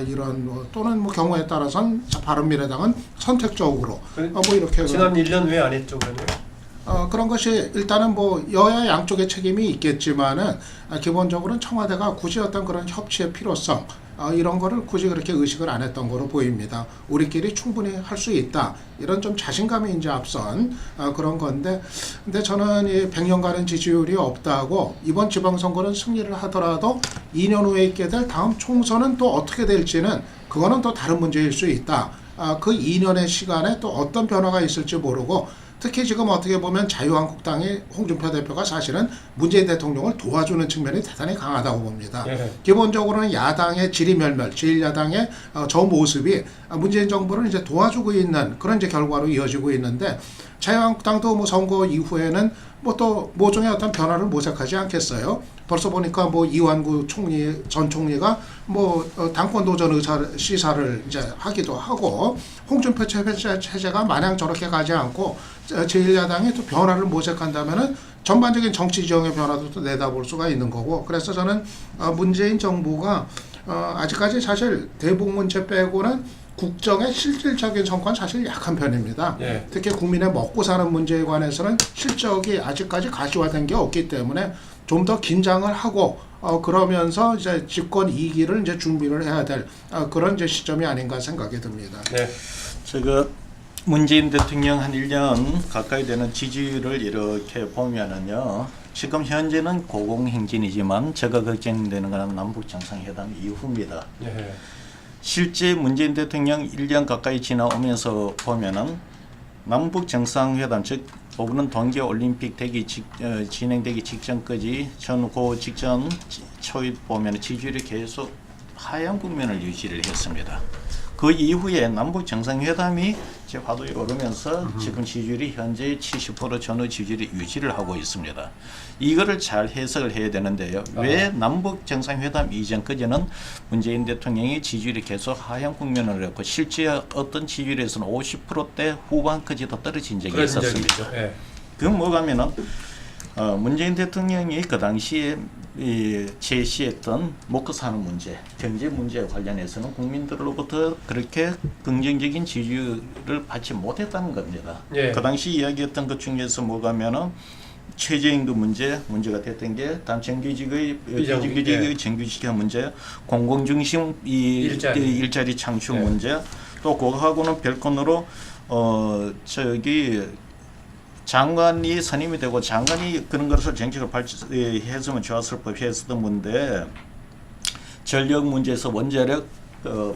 이런 또는 뭐 경우에 따라서는 바른미래당은 선택적으로 뭐 이렇게 지난 1년 왜 안 했죠 그러면? 그런 것이 일단은 뭐 여야 양쪽의 책임이 있겠지만은 기본적으로는 청와대가 굳이 어떤 그런 협치의 필요성 이런 거를 굳이 그렇게 의식을 안 했던 거로 보입니다. 우리끼리 충분히 할 수 있다. 이런 좀 자신감이 이제 앞선 그런 건데, 근데 저는 이 100년간은 지지율이 없다고 이번 지방선거는 승리를 하더라도 2년 후에 있게 될 다음 총선은 또 어떻게 될지는 그거는 또 다른 문제일 수 있다. 그 2년의 시간에 또 어떤 변화가 있을지 모르고 특히 지금 어떻게 보면 자유한국당의 홍준표 대표가 사실은 문재인 대통령을 도와주는 측면이 대단히 강하다고 봅니다. 기본적으로는 야당의 질의멸멸, 제1야당의 저 모습이 문재인 정부를 이제 도와주고 있는 그런 이제 결과로 이어지고 있는데 자유한국당도 뭐 선거 이후에는 뭐 또 모종의 어떤 변화를 모색하지 않겠어요. 벌써 보니까 뭐 이완구 전 총리가 뭐 당권 도전 시사를 이제 하기도 하고 홍준표 체제가 마냥 저렇게 가지 않고 제1야당이 또 변화를 모색한다면은 전반적인 정치 지형의 변화도 또 내다볼 수가 있는 거고, 그래서 저는 문재인 정부가 아직까지 사실 대북 문제 빼고는 국정의 실질적인 성과는 사실 약한 편입니다. 예. 특히 국민의 먹고 사는 문제에 관해서는 실적이 아직까지 가시화된 게 없기 때문에 좀 더 긴장을 하고 그러면서 이제 집권 2기를 이제 준비를 해야 될 그런 이제 시점이 아닌가 생각이 듭니다. 네. 제가 문재인 대통령 한 1년 가까이 되는 지지율을 이렇게 보면은요. 지금 현재는 고공행진이지만 제가 걱정되는 것은 남북 정상회담 이후입니다. 예. 실제 문재인 대통령 1년 가까이 지나오면서 보면은 남북 정상회담 즉 오는 동계올림픽 진행되기 직전까지 전 그 직전 초입 보면 지지율이 계속 하향 국면을 유지를 했습니다. 그 이후에 남북 정상회담이 제 화두에 오르면서 지금 지지율이 현재 70% 전후 지지율이 유지를 하고 있습니다. 이거를 잘 해석을 해야 되는데요. 왜 남북 정상회담 이전까지는 문재인 대통령이 지지율이 계속 하향 국면을 했고 실제 어떤 지지율에서는 50%대 후반까지 더 떨어진 적이 그런 적이 있었습니다. 있죠. 예. 그건 뭐가면은 문재인 대통령이 그 당시에 제시했던 먹고 사는 문제, 경제 문제에 관련해서는 국민들로부터 그렇게 긍정적인 지지율을 받지 못했다는 겁니다. 예. 그 당시 이야기했던 것 중에서 뭐가면은 최저임금 문제가 됐던 게 다음 정규직의 비정규직의 정규직화 문제, 공공중심 일자리 창출 예. 문제, 또 그거하고는 별건으로 장관이 선임이 되고 장관이 그런 것을 정책을 발표했으면 좋았을 법했었던 문제, 전력 문제에서 원자력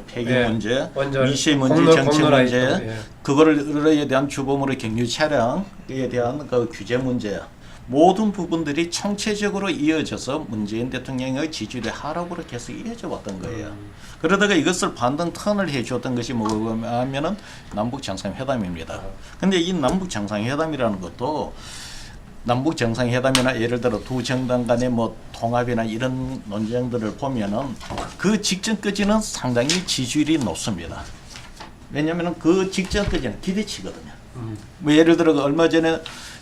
폐기 예. 문제, 원자력, 미세먼지 정책 문제, 예. 그거에 대한 주범으로 경유 차량에 대한 그 규제 문제, 모든 부분들이 총체적으로 이어져서 문재인 대통령의 지지율의 하락으로 계속 이어져 왔던 거예요. 그러다가 이것을 반등 턴을 해주었던 것이 뭐냐면은 남북 정상회담입니다. 근데 이 남북 정상회담이라는 것도 남북 정상회담이나 예를 들어 두 정당 간의 뭐 통합이나 이런 논쟁들을 보면은 그 직전까지는 상당히 지지율이 높습니다. 왜냐하면 그 직전까지는 기대치거든요. 뭐 예를 들어 얼마 전에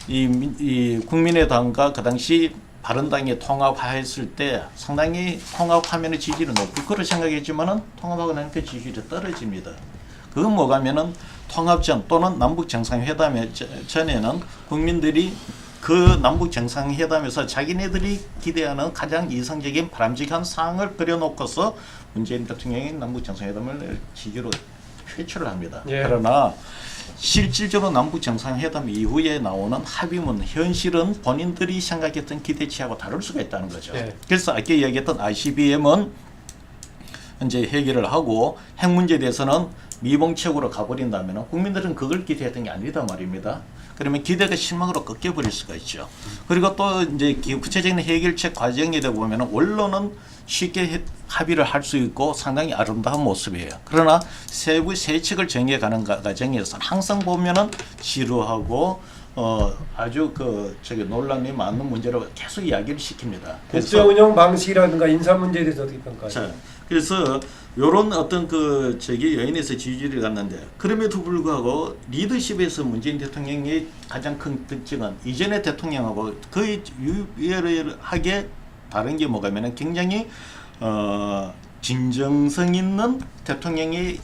이 국민의당과 그 당시 바른당이 통합했을 때 상당히 통합하면 지지율이 높고 그걸 생각했지만은 통합하고 나니까 지지율이 떨어집니다. 그건 뭐가면은 통합 전 또는 남북 정상회담 전에는 국민들이 그 남북 정상회담에서 자기네들이 기대하는 가장 이상적인 바람직한 사항을 그려놓고서 문재인 대통령이 남북 정상회담을 지지로 회출을 합니다. 예. 그러나 실질적으로 남북 정상회담 이후에 나오는 합의문 현실은 본인들이 생각했던 기대치하고 다를 수가 있다는 거죠. 네. 그래서 아까 이야기했던 ICBM은 이제 해결을 하고 핵 문제에 대해서는 미봉책으로 가버린다면 국민들은 그걸 기대했던 게 아니다 말입니다. 그러면 기대가 실망으로 꺾여버릴 수가 있죠. 그리고 또 이제 구체적인 해결책 과정에 되어 보면 원론은 쉽게 합의를 할 수 있고 상당히 아름다운 모습이에요. 그러나 세부 세칙을 정해가는 과정에서 항상 보면은 지루하고 아주 논란이 많은 문제로 계속 이야기를 시킵니다. 국정 운영 방식이라든가 인사 문제에 대해서 어떻게 평가해요? 자, 그래서 요런 어떤 여인에서 지지율이 갔는데 그럼에도 불구하고 리더십에서 문재인 대통령의 가장 큰 특징은 이전의 대통령하고 거의 유일하게 다른 게 뭐가면은 굉장히 진정성 있는 대통령이에요.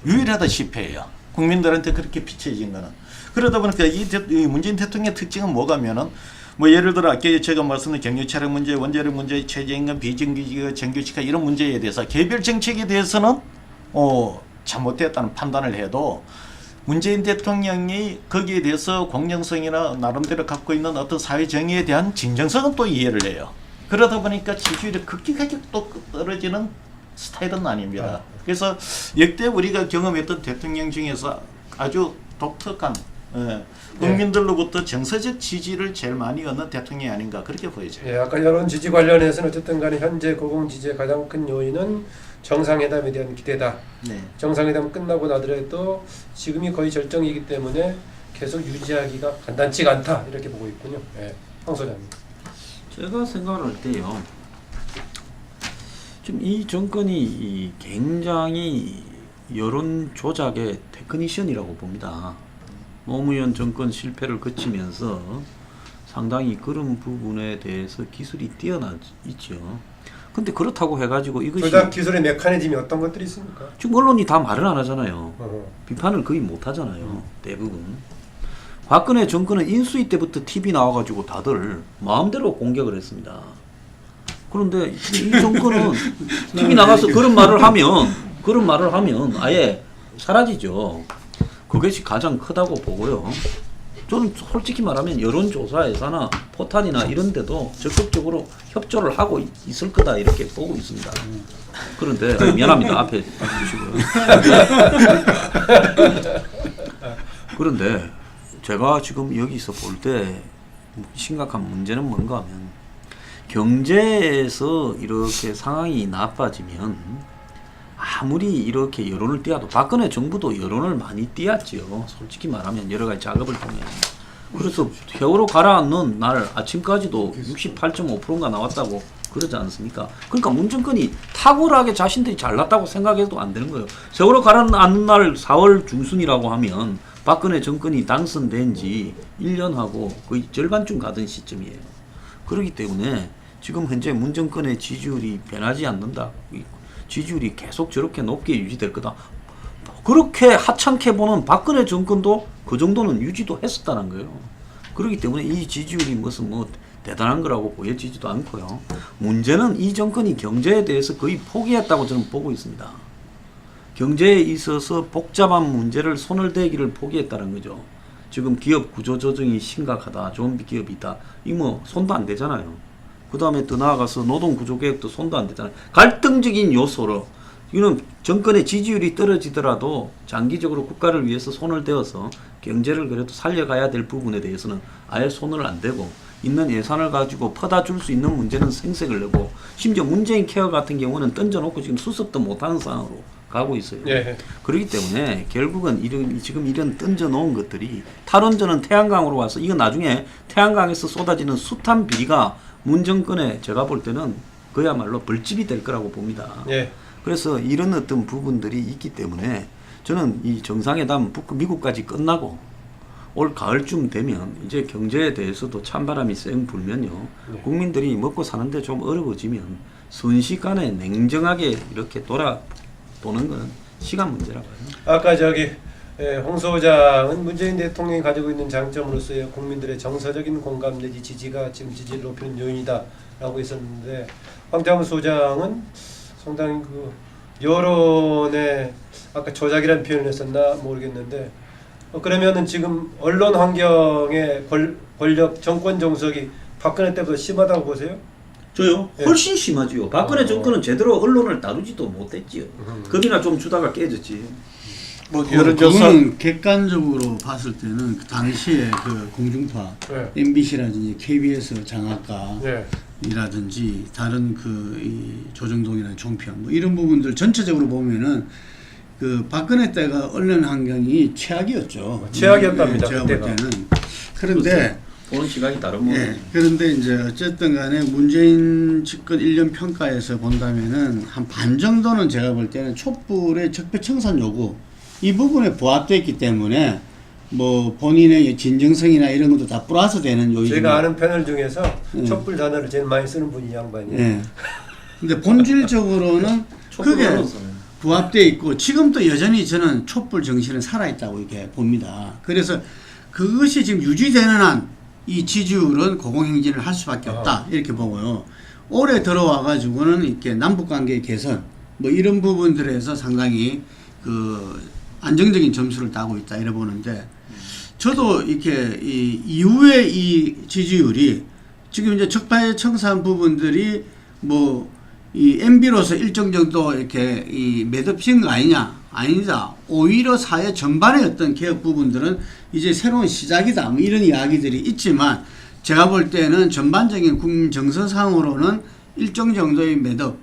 유일하다시피 해요. 국민들한테 그렇게 비춰진 거는. 그러다 보니까 이 문재인 대통령의 특징은 뭐가면은 뭐 예를 들어 아까 제가 말씀드린 경유 차량 문제, 원자력 문제, 최저임금, 비정규직, 정규직화 이런 문제에 대해서 개별 정책에 대해서는 잘못됐다는 판단을 해도 문재인 대통령이 거기에 대해서 공정성이나 나름대로 갖고 있는 어떤 사회 정의에 대한 진정성은 또 이해를 해요. 그러다 보니까 지지율이 급격하게 또 떨어지는 스타일은 아닙니다. 그래서 역대 우리가 경험했던 대통령 중에서 아주 독특한 국민들로부터 정서적 지지를 제일 많이 얻는 대통령이 아닌가 그렇게 보여져요. 예, 아까 여론 지지 관련해서는 어쨌든 간에 현재 고공 지지의 가장 큰 요인은 정상회담에 대한 기대다. 네. 정상회담 끝나고 나더라도 지금이 거의 절정이기 때문에 계속 유지하기가 간단치가 않다 이렇게 보고 있군요. 예, 황 소장님. 제가 생각을 할 때요. 지금 이 정권이 굉장히 여론 조작의 테크니션이라고 봅니다. 노무현 정권 실패를 거치면서 상당히 그런 부분에 대해서 기술이 뛰어나 있죠. 근데 그렇다고 해가지고 이것이 조작 기술의 메커니즘이 어떤 것들이 있습니까? 지금 언론이 다 말을 안 하잖아요. 어. 비판을 거의 못 하잖아요. 대부분. 박근혜 정권은 인수위 때부터 TV 나와가지고 다들 마음대로 공격을 했습니다. 그런데 지금 이 정권은 TV 나가서 그런 말을 하면 아예 사라지죠. 그것이 가장 크다고 보고요. 저는 솔직히 말하면 여론조사에서나 포탈이나 이런 데도 적극적으로 협조를 하고 있을 거다 이렇게 보고 있습니다. 그런데 미안합니다. 앞에 주시고요. 그런데 제가 지금 여기서 볼 때 심각한 문제는 뭔가 하면 경제에서 이렇게 상황이 나빠지면 아무리 이렇게 여론을 띄워도 박근혜 정부도 여론을 많이 띄웠지요. 솔직히 말하면 여러 가지 작업을 통해. 그래서 세월호 가라앉는 날 아침까지도 68.5%가 나왔다고 그러지 않습니까? 그러니까 문정권이 탁월하게 자신들이 잘났다고 생각해도 안 되는 거예요. 세월호 가라앉는 날 4월 중순이라고 하면 박근혜 정권이 당선된 지 1년하고 거의 절반쯤 가던 시점이에요. 그렇기 때문에 지금 현재 문정권의 지지율이 변하지 않는다. 지지율이 계속 저렇게 높게 유지될 거다. 그렇게 하찮게 보는 박근혜 정권도 그 정도는 유지도 했었다는 거예요. 그렇기 때문에 이 지지율이 무슨 뭐 대단한 거라고 보여지지도 않고요. 문제는 이 정권이 경제에 대해서 거의 포기했다고 저는 보고 있습니다. 경제에 있어서 복잡한 문제를 손을 대기를 포기했다는 거죠. 지금 기업 구조 조정이 심각하다. 좀비 기업이다. 이 뭐 손도 안 대잖아요. 그 다음에 더 나아가서 노동 구조 개혁도 손도 안 대잖아요. 갈등적인 요소로 이는 정권의 지지율이 떨어지더라도 장기적으로 국가를 위해서 손을 대어서 경제를 그래도 살려가야 될 부분에 대해서는 아예 손을 안 대고 있는 예산을 가지고 퍼다 줄 수 있는 문제는 생색을 내고 심지어 문재인 케어 같은 경우는 던져놓고 지금 수습도 못하는 상황으로 가고 있어요. 예. 그렇기 때문에 결국은 지금 이런 던져놓은 것들이 탈원전은 태양광으로 와서 이건 나중에 태양광에서 쏟아지는 숱한 비리가 문정권에 제가 볼 때는 그야말로 벌집이 될 거라고 봅니다. 예. 그래서 이런 어떤 부분들이 있기 때문에 저는 이 정상회담 미국까지 끝나고 올 가을쯤 되면 이제 경제에 대해서도 찬바람이 쌩 불면요. 네. 국민들이 먹고 사는데 좀 어려워지면 순식간에 냉정하게 이렇게 돌아도는 건 시간 문제라고 해요. 아까 홍 소장은 문재인 대통령이 가지고 있는 장점으로서의 국민들의 정서적인 공감 내지 지지가 지금 지지를 높이는 요인이다라고 했었는데 황창무 소장은 상당히 그 여론의 아까 조작이라는 표현을 했었나 모르겠는데 그러면은 지금 언론 환경의 권력 정권 정석이 박근혜 때보다 심하다고 보세요? 저요? 예. 훨씬 심하지요. 박근혜 정권은 제대로 언론을 다루지도 못했지요. 겁이나 좀 주다가 깨졌지. 뭐 그거는 객관적으로 봤을 때는 그 당시에 그 공중파 네. MBC라든지 KBS 장학가 예. 이라든지 다른 이 조정동이나 종편 뭐 이런 부분들 전체적으로 보면은 그 박근혜 때가 언론 환경이 최악이었죠. 최악이었답니다, 제가 볼 그때가. 때는. 그런데 보는 시각이 다른 거. 예, 그런데 이제 어쨌든 간에 문재인 집권 1년 평가에서 본다면은 한 반 정도는 제가 볼 때는 촛불의 적폐청산 요구 이 부분에 부합되어 있기 때문에 뭐 본인의 진정성이나 이런 것도 다 플러스 되는 요인. 제가 아는 패널 중에서 촛불 단어를 제일 많이 쓰는 분이 이 양반이에요. 예. 근데 본질적으로는 그게 부합되어 있고 지금도 여전히 저는 촛불 정신은 살아있다고 이렇게 봅니다. 그래서 그것이 지금 유지되는 한 이 지지율은 고공행진을 할 수밖에 없다 이렇게 보고요. 올해 들어와 가지고는 이렇게 남북관계 개선 뭐 이런 부분들에서 상당히 그 안정적인 점수를 따고 있다 이래 보는데 저도 이렇게 이 이후에 이 지지율이 지금 이제 적폐청산 부분들이 뭐 이 MB로서 일정 정도 이렇게 이 매듭신 거 아니냐? 아니다. 오히려 사회 전반의 어떤 개혁 부분들은 이제 새로운 시작이다. 뭐 이런 이야기들이 있지만 제가 볼 때는 전반적인 국민 정서상으로는 일정 정도의 매듭.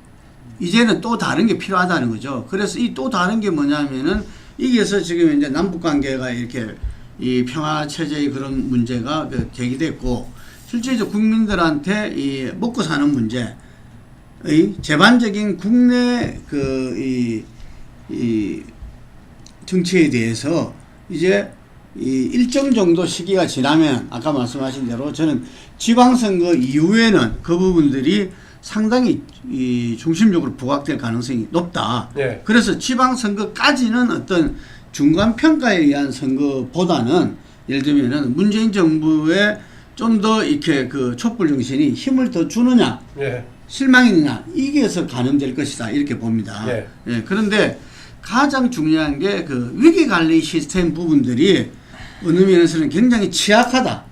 이제는 또 다른 게 필요하다는 거죠. 그래서 이 또 다른 게 뭐냐면은 이게서 지금 이제 남북 관계가 이렇게 이 평화 체제의 그런 문제가 제기됐고 실제 이제 국민들한테 이 먹고 사는 문제 의 제반적인 국내 이 정치에 대해서 이제 이 일정 정도 시기가 지나면 아까 말씀하신 대로 저는 지방선거 이후에는 그 부분들이 상당히 이 중심적으로 부각될 가능성이 높다. 네. 그래서 지방선거까지는 어떤 중간 평가에 의한 선거보다는 예를 들면은 문재인 정부에 좀 더 이렇게 그 촛불 정신이 힘을 더 주느냐, 네. 실망이느냐, 이게서 가늠될 것이다 이렇게 봅니다. 네. 예, 그런데 가장 중요한 게 그 위기 관리 시스템 부분들이 어느 면에서는 굉장히 취약하다.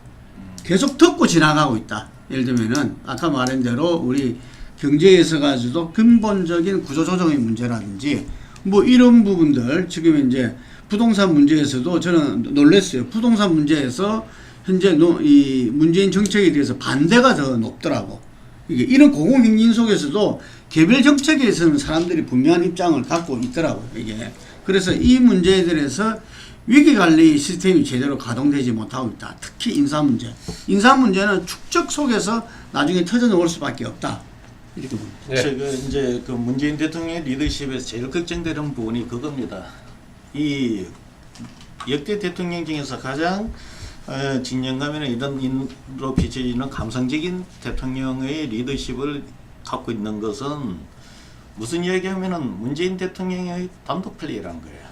계속 덮고 지나가고 있다. 예를 들면은 아까 말한 대로 우리 경제에서 가지고 근본적인 구조조정의 문제라든지 뭐 이런 부분들 지금 이제 부동산 문제에서도 저는 놀랐어요. 부동산 문제에서 현재 이 문재인 정책에 대해서 반대가 더 높더라고. 이게 이런 공공행진 속에서도 개별 정책에서는 사람들이 분명한 입장을 갖고 있더라고요. 이게 그래서 이 문제에 대해서 위기관리 시스템이 제대로 가동되지 못하고 있다. 특히 인사 문제. 인사 문제는 축적 속에서 나중에 터져나올 수밖에 없다. 이렇게 봅니다. 네. 제가 이제 그 문재인 대통령의 리더십에서 제일 걱정되는 부분이 그겁니다. 이 역대 대통령 중에서 가장 진정감이나 이런 인으로 비춰지는 감성적인 대통령의 리더십을 갖고 있는 것은 무슨 이야기하면은 문재인 대통령의 단독 플레이라는 거예요.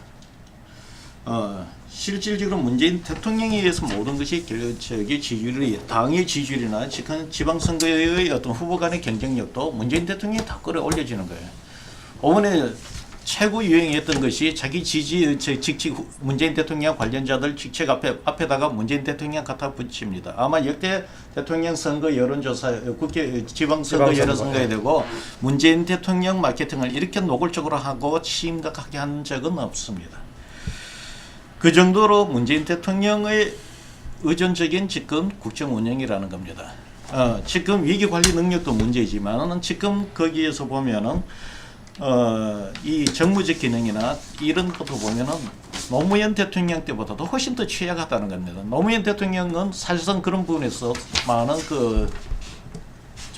실질적으로 문재인 대통령에 의해서 모든 것이 지지율이 당의 지지율이나 지방선거의 어떤 후보 간의 경쟁력도 문재인 대통령이 다 끌어올려지는 거예요. 이번에 최고 유행했던 것이 자기 직책 문재인 대통령 관련자들 직책 앞에다가 문재인 대통령 갖다 붙입니다. 아마 역대 대통령 선거 여론조사 국회 지방선거 여론선거에 되고 문재인 대통령 마케팅을 이렇게 노골적으로 하고 심각하게 한 적은 없습니다. 그 정도로 문재인 대통령의 의존적인 지금 국정 운영이라는 겁니다. 지금 위기 관리 능력도 문제이지만 지금 거기에서 보면은 이 정무적 기능이나 이런 것도 보면은 노무현 대통령 때보다도 훨씬 더 취약하다는 겁니다. 노무현 대통령은 사실상 그런 부분에서 많은 그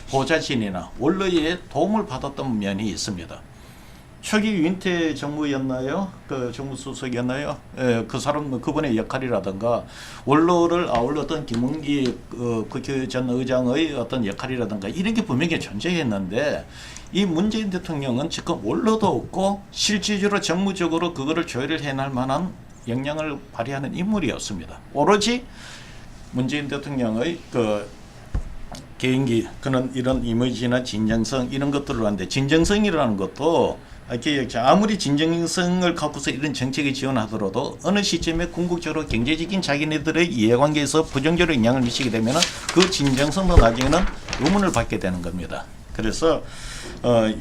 보좌진이나 원로의 도움을 받았던 면이 있습니다. 초기 윤태 정무였나요? 그 정무수석이었나요? 그 사람 그분의 역할이라든가 원로를 아울렀던 김문기 국회 전 의장의 어떤 역할이라든가 이런 게 분명히 존재했는데 이 문재인 대통령은 지금 원로도 없고 실질적으로 정무적으로 그거를 조율을 해낼 만한 역량을 발휘하는 인물이 없습니다. 오로지 문재인 대통령의 그 개인기 그런 이런 이미지나 진정성 이런 것들을 하는데 진정성이라는 것도 아무리 진정성을 갖고서 이런 정책에 지원하더라도 어느 시점에 궁극적으로 경제적인 자기네들의 이해관계에서 부정적으로 영향을 미치게 되면 그 진정성도 나중에는 의문을 받게 되는 겁니다. 그래서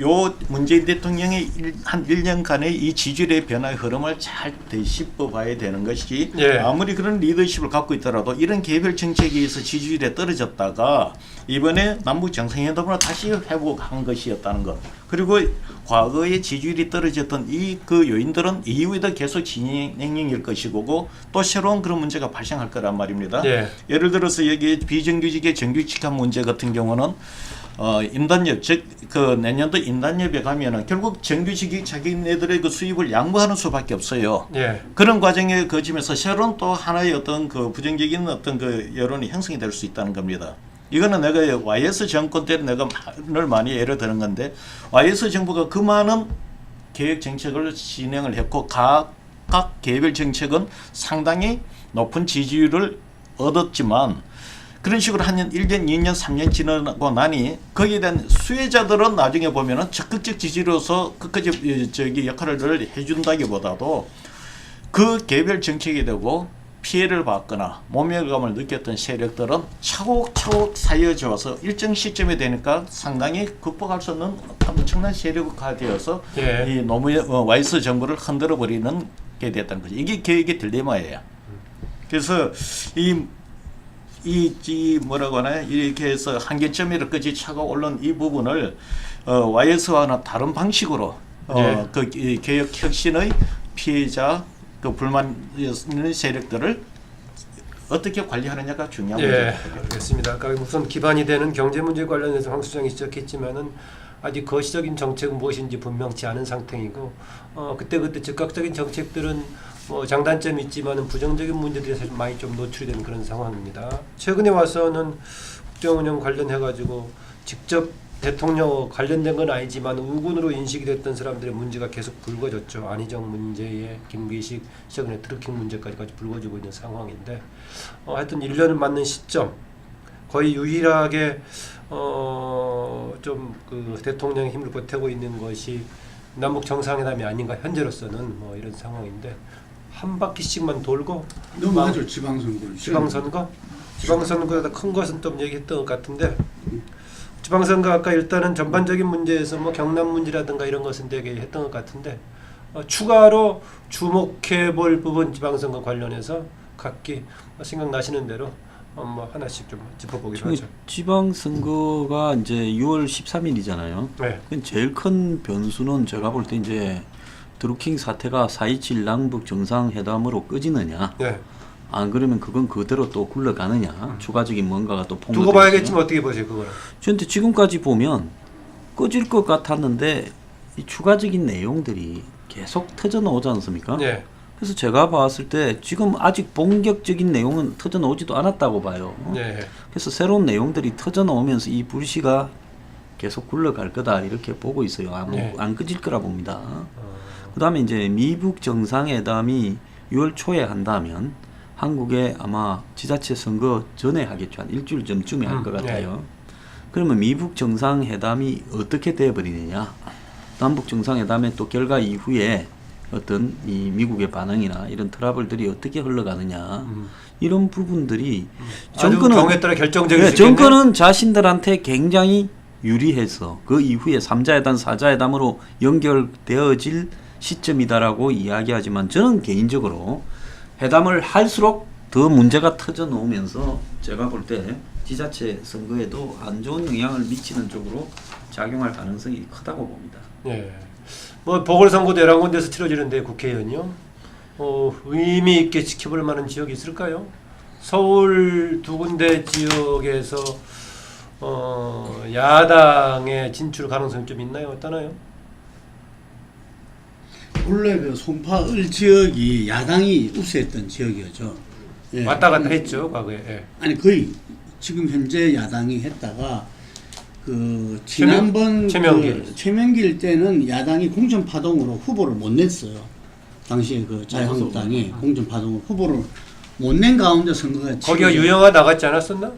요 문재인 대통령의 한 1년간의 이 지지율의 변화의 흐름을 잘 되짚어 봐야 되는 것이 예. 아무리 그런 리더십을 갖고 있더라도 이런 개별 정책에 의해서 지지율이 떨어졌다가 이번에 남북 정상회담으로 다시 회복한 것이었다는 것. 그리고 과거에 지지율이 떨어졌던 그 요인들은 이후에도 계속 진행일 것이고 또 새로운 그런 문제가 발생할 거란 말입니다. 예. 예를 들어서 여기 비정규직의 정규직화 문제 같은 경우는 임단협 즉 그 내년도 임단협에 가면은 결국 정규직이 자기네들의 그 수입을 양보하는 수밖에 없어요. 예. 그런 과정에 거치면서 새로운 또 하나의 어떤 그 부정적인 어떤 그 여론이 형성이 될 수 있다는 겁니다. 이거는 내가 YS 정권 때 내가 늘 많이 예를 드는 건데 YS 정부가 그 많은 계획 정책을 진행을 했고 각 개별 정책은 상당히 높은 지지율을 얻었지만 그런 식으로 한 1년, 2년, 3년 지나고 나니 거기에 대한 수혜자들은 나중에 보면은 적극적 지지로서 끝까지 역할을 해준다기보다도 그 개별 정책이 되고 피해를 받거나 모멸감을 느꼈던 세력들은 차곡차곡 쌓여져서 일정 시점에 되니까 상당히 극복할 수 없는 엄청난 세력화 되어서 예. 이 노무현 YS 정부를 흔들어 버리는 게 됐다는 거죠. 이게 계획의 딜레마예요. 그래서 이 뭐라고 하나요? 이렇게 해서 한계점에까지 차가 올른 이 부분을 YS와는 다른 방식으로 네. 그 개혁 혁신의 피해자 그 불만 있는 세력들을 어떻게 관리하느냐가 중요한 예, 문제입니다. 알겠습니다. 아까 우선 기반이 되는 경제 문제 관련해서 황 수장이 지적했지만은 아직 거시적인 정책은 무엇인지 분명치 않은 상태이고 그때 즉각적인 정책들은 뭐 장단점이 있지만은 부정적인 문제들이 사실 많이 좀 노출이 되는 그런 상황입니다. 최근에 와서는 국정 운영 관련해 가지고 직접 대통령 관련된 건 아니지만 우군으로 인식이 됐던 사람들의 문제가 계속 불거졌죠. 안희정 문제에 김기식, 최근에 트루킹 문제까지 불거지고 있는 상황인데 하여튼 1년을 맞는 시점 거의 유일하게 좀 그 대통령의 힘을 보태고 있는 것이 남북 정상회담이 아닌가 현재로서는 뭐 이런 상황인데 한 바퀴씩만 돌고 넘어가죠. 지방선거. 지방선거보다 큰 것은 좀 얘기했던 것 같은데 지방선거 아까 일단은 전반적인 문제에서 뭐 경남 문제라든가 이런 것은 되게 했던 것 같은데 추가로 주목해볼 부분 지방선거 관련해서 각기 생각나시는 대로 뭐 하나씩 좀 짚어보기로 하죠. 지방선거가 이제 6월 13일이잖아요. 네. 제일 큰 변수는 제가 볼 때 이제 드루킹 사태가 4.27 남북 정상회담으로 꺼지느냐. 네. 안 그러면 그건 그대로 또 굴러가느냐. 추가적인 뭔가가 또 두고 봐야겠지만 어떻게 보세요 그거는? 그런데 지금까지 보면 꺼질 것 같았는데 이 추가적인 내용들이 계속 터져 나오지 않습니까? 네. 그래서 제가 봤을 때 지금 아직 본격적인 내용은 터져 나오지도 않았다고 봐요. 네. 그래서 새로운 내용들이 터져 나오면서 이 불씨가 계속 굴러갈 거다 이렇게 보고 있어요. 네. 안 꺼질 거라 봅니다. 그다음에 이제 미북 정상회담이 6월 초에 한다면 한국에 아마 지자체 선거 전에 하겠죠. 한 일주일 전쯤에 할 것 같아요. 그러면 미북 정상회담이 어떻게 돼버리느냐. 남북 정상회담의 또 결과 이후에 어떤 이 미국의 반응이나 이런 트러블들이 어떻게 흘러가느냐. 이런 부분들이 정권은 경우에 따라 결정적일 수 있겠네. 정권은 자신들한테 굉장히 유리해서 그 이후에 3자회담, 4자회담으로 연결되어질 시점이다라고 이야기하지만 저는 개인적으로 회담을 할수록 더 문제가 터져 놓으면서 제가 볼 때 지자체 선거에도 안 좋은 영향을 미치는 쪽으로 작용할 가능성이 크다고 봅니다. 예. 뭐 보궐선거도 11군데서 치러지는데 국회의원이요. 의미 있게 지켜볼 만한 지역이 있을까요? 서울 2군데 지역에서 야당의 진출 가능성이 좀 있나요? 어떠나요? 원래 그 송파을 지역이 야당이 우세했던 지역이었죠. 예. 왔다 갔다 했죠 과거에. 예. 아니 거의 지금 현재 야당이 했다가 그 지난번 최명길 때는 야당이 공천 파동으로 후보를 못 냈어요. 당시에 그 자유한국당이 공천 파동으로 후보를 못 낸 가운데 선거가 거기가 유영아 나갔지 않았었나?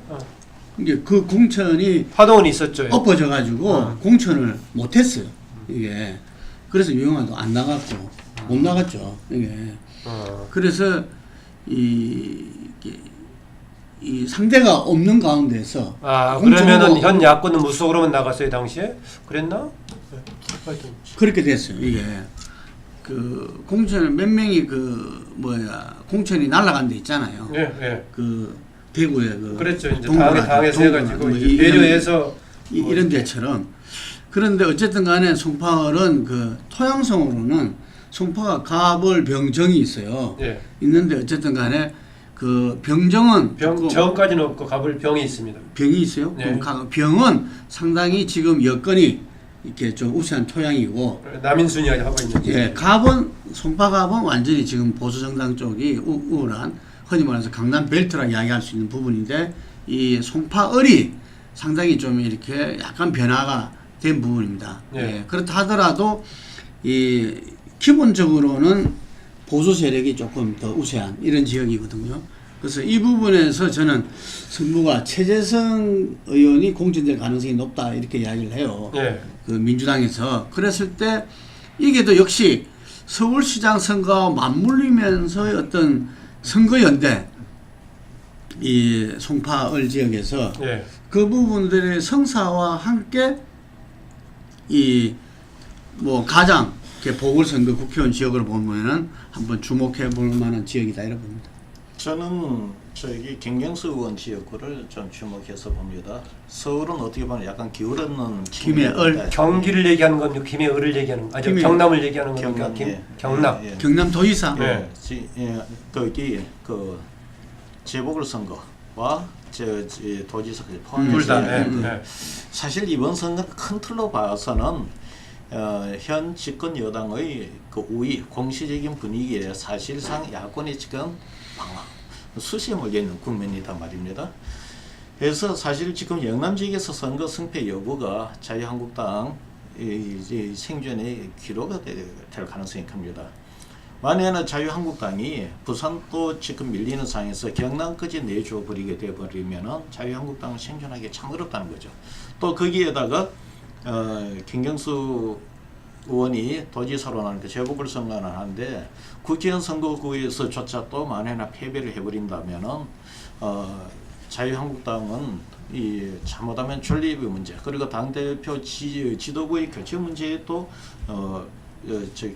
이게 그 공천이 파동은 있었죠. 엎어져 가지고 공천을 못 했어요. 이게 그래서 유영아도 안 나갔고 못 나갔죠. 이게 그래서 이 상대가 없는 가운데서 그러면은 현 야권은 무소속으로만 나갔어요 당시에? 그랬나? 하여튼 그렇게 됐어요. 이게 그 공천 몇 명이 공천이 날아간 데 있잖아요. 예, 예. 그 대구에 그랬죠. 이제 당에서 해가지고 배려해서 이런 데처럼. 그런데 어쨌든 간에 송파을은 그 토양성으로는 송파가 가벌 병정이 있어요. 예. 있는데 어쨌든 간에 그 병정은 정까지는 없고 가볼 병이 있습니다. 병이 있어요. 네. 그럼 병은 상당히 지금 여건이 이렇게 좀 우세한 토양이고 남인순이 하고 있는. 예, 송파갑은 완전히 지금 보수정당 쪽이 우울한 흔히 말해서 강남 벨트라 이야기할 수 있는 부분인데 이 송파을이 상당히 좀 이렇게 약간 변화가 된 부분입니다. 예. 예, 그렇다 하더라도 이 기본적으로는 보수 세력이 조금 더 우세한 이런 지역이거든요. 그래서 이 부분에서 저는 승부가 최재성 의원이 공천될 가능성이 높다 이렇게 이야기를 해요. 예. 그 민주당에서. 그랬을 때 이게 또 역시 서울시장 선거와 맞물리면서의 어떤 선거연대 이 송파을 지역에서 예. 그 부분들의 성사와 함께 이 뭐 가장 보궐선거 국회의원 지역으로 보면은 한번 주목해 볼 만한 지역이다 이렇게 봅니다. 저는 저기 김경수 의원 지역구를 좀 주목해서 봅니다. 서울은 어떻게 보면 약간 기울었는 김해을. 경기를 얘기하는 겁니까? 김해을을 얘기하는 거. 경남을 얘기하는 겁니까? 경남. 예. 경남 도의사. 예. 거기 그 재보궐선거와 도지사까지 둘 다. 포함해서 사실 이번 선거 큰 틀로 봐서는 현 집권 여당의 그 우위 공시적인 분위기에 사실상 야권이 지금 수시에 몰려 있는 국면이다 말입니다. 그래서 사실 지금 영남 지역에서 선거 승패 여부가 자유한국당 이제 생존의 기로가 될 가능성이 큽니다. 만약에 자유한국당이 부산도 지금 밀리는 상황에서 경남까지 내줘 버리게 돼 버리면은 자유한국당은 생존하기 참 어렵다는 거죠. 또 거기에다가 김경수 의원이 도지사로 나는 그 재보궐선거를 하는데 국회의원 선거구에서조차 또 만약에 패배를 해버린다면은 자유한국당은 이 잘못하면 존립의 문제 그리고 당대표 지도부의 교체 문제에 또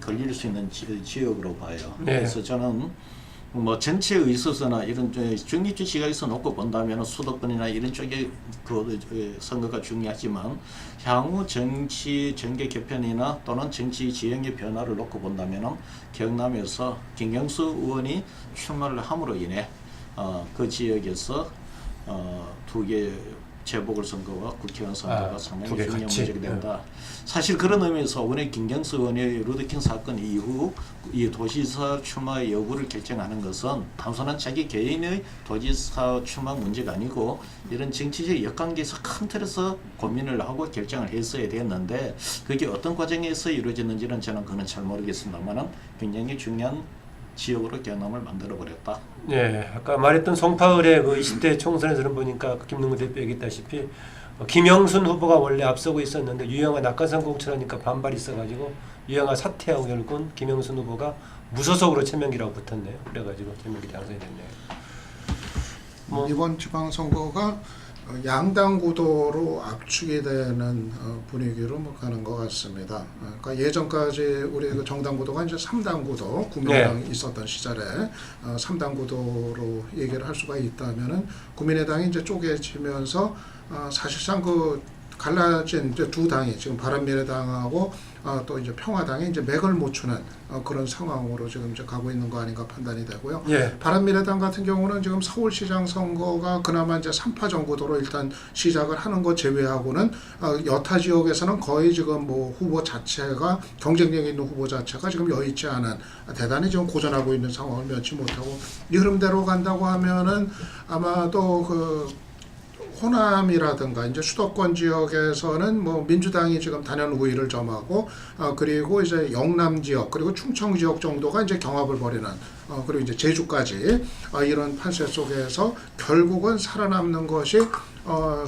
걸릴 수 있는 지역으로 봐요. 네. 그래서 저는 뭐 정치에 있어서나 이런 중립적 시각에서 놓고 본다면 수도권이나 이런 쪽에 그 선거가 중요하지만 향후 정치 정계 개편이나 또는 정치 지형의 변화를 놓고 본다면 경남에서 김경수 의원이 출마를 함으로 인해 그 지역에서 두 개 재보궐선거와 국회의원 선거가 상당히 중요한 문제가 된다. 사실 그런 의미에서 오늘 김경수 의원의 루더킹 사건 이후 이 도지사 출마 여부를 결정하는 것은 단순한 자기 개인의 도지사 출마 문제가 아니고 이런 정치적 역관계에서 큰 틀에서 고민을 하고 결정을 했어야 됐는데 그게 어떤 과정에서 이루어졌는지는 저는 그건 잘 모르겠습니다만 굉장히 중요한 지역으로 경남을 만들어버렸다. 네, 아까 말했던 송파을의 그 20대 총선에서는 보니까 김능구 대표 얘기했다시피 김영순 후보가 원래 앞서고 있었는데 유영아 낙하산 공천하니까 반발이 있어가지고 유영아 사퇴하고 결국은 김영순 후보가 무소속으로 최명기라고 붙었네요. 그래가지고 최명기 당선이 됐네요. 이번 지방선거가 양당 구도로 압축이 되는 분위기로 가는 것 같습니다. 그러니까 예전까지 우리 그 정당 구도가 이제 3당 구도, 국민의당이 있었던 시절에 3당 구도로 얘기를 할 수가 있다면은 국민의당이 이제 쪼개지면서 사실상 그 갈라진 이제 두 당이 지금 바른미래당하고 또 이제 평화당이 이제 맥을 못 추는 그런 상황으로 지금 이제 가고 있는 거 아닌가 판단이 되고요. 예. 바른미래당 같은 경우는 지금 서울시장 선거가 그나마 이제 3파전 구도로 일단 시작을 하는 것 제외하고는 여타 지역에서는 거의 지금 뭐 후보 자체가 경쟁력 있는 후보 자체가 지금 여의치 않은 대단히 지금 고전하고 있는 상황을 면치 못하고 이 흐름대로 간다고 하면은 아마도 그 호남이라든가 이제 수도권 지역에서는 뭐 민주당이 지금 단연 우위를 점하고 그리고 이제 영남 지역 그리고 충청 지역 정도가 이제 경합을 벌이는 그리고 이제 제주까지 이런 판세 속에서 결국은 살아남는 것이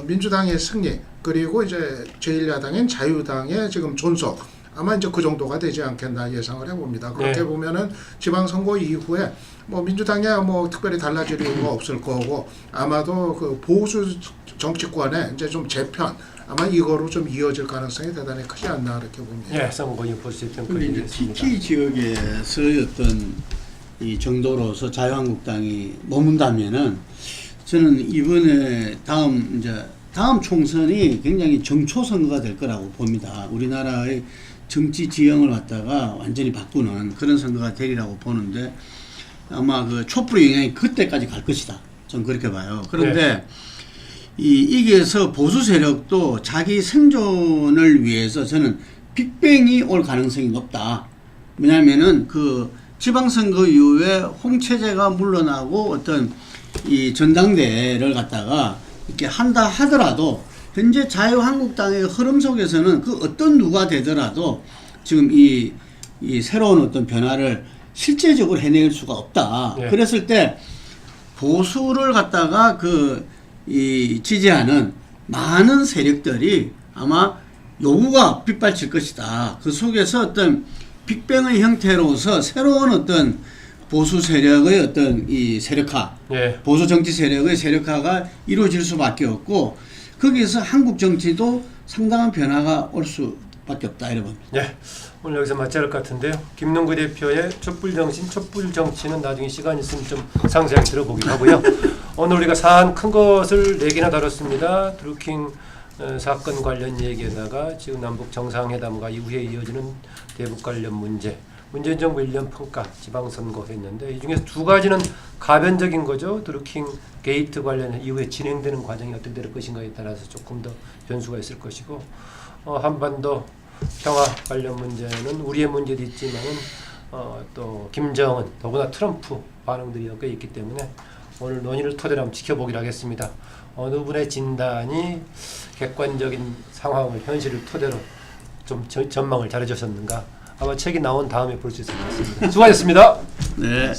민주당의 승리 그리고 이제 제1야당인 자유당의 지금 존속 아마 이제 그 정도가 되지 않겠나 예상을 해봅니다. 그렇게 네. 보면은 지방선거 이후에 뭐 민주당이야 뭐 특별히 달라질 이유가 없을 거고 아마도 그 보수 정치권의 이제 좀 재편 아마 이거로 좀 이어질 가능성이 대단히 크지 않나 이렇게 봅니다. 예, 선거인 보수 근데 평가를 이제 했습니다. TK 지역에서의 어떤 이 정도로서 자유한국당이 머문다면은 저는 이번에 다음 총선이 굉장히 정초 선거가 될 거라고 봅니다. 우리나라의 정치 지형을 갖다가 완전히 바꾸는 그런 선거가 되리라고 보는데 아마 그 촛불 영향이 그때까지 갈 것이다. 전 그렇게 봐요. 그런데 네. 이게서 보수 세력도 자기 생존을 위해서 저는 빅뱅이 올 가능성이 높다. 왜냐하면은 그 지방선거 이후에 홍채제가 물러나고 어떤 이 전당대회를 갖다가 이렇게 한다 하더라도 현재 자유한국당의 흐름 속에서는 그 어떤 누가 되더라도 지금 이 새로운 어떤 변화를 실제적으로 해낼 수가 없다. 네. 그랬을 때 보수를 갖다가 지지하는 많은 세력들이 아마 요구가 빗발칠 것이다. 그 속에서 어떤 빅뱅의 형태로서 새로운 어떤 보수 세력의 어떤 이 세력화, 예. 보수 정치 세력의 세력화가 이루어질 수밖에 없고 거기에서 한국 정치도 상당한 변화가 올 수밖에 없다 이래 봅니다. 예, 오늘 여기서 마쳐야 할 것 같은데요. 김능구 대표의 촛불 정신, 촛불 정치는 나중에 시간 있으면 좀 상세하게 들어보기로 하고요. 오늘 우리가 사안 큰 것을 4개나 다뤘습니다. 드루킹 사건 관련 얘기에다가 지금 남북 정상회담과 이후에 이어지는 대북 관련 문제, 문재인 정부 1년 평가, 지방선거 했는데 이 중에서 2가지는 가변적인 거죠. 드루킹 게이트 관련 이후에 진행되는 과정이 어떻게 될 것인가에 따라서 조금 더 변수가 있을 것이고 한반도 평화 관련 문제는 우리의 문제도 있지만은 또 김정은 더구나 트럼프 반응들이 엮여 있기 때문에 오늘 논의를 토대로 한번 지켜보기로 하겠습니다. 어느 분의 진단이 객관적인 상황을 현실을 토대로 좀 전망을 잘해주셨는가 아마 책이 나온 다음에 볼 수 있을 것 같습니다. 수고하셨습니다. 네.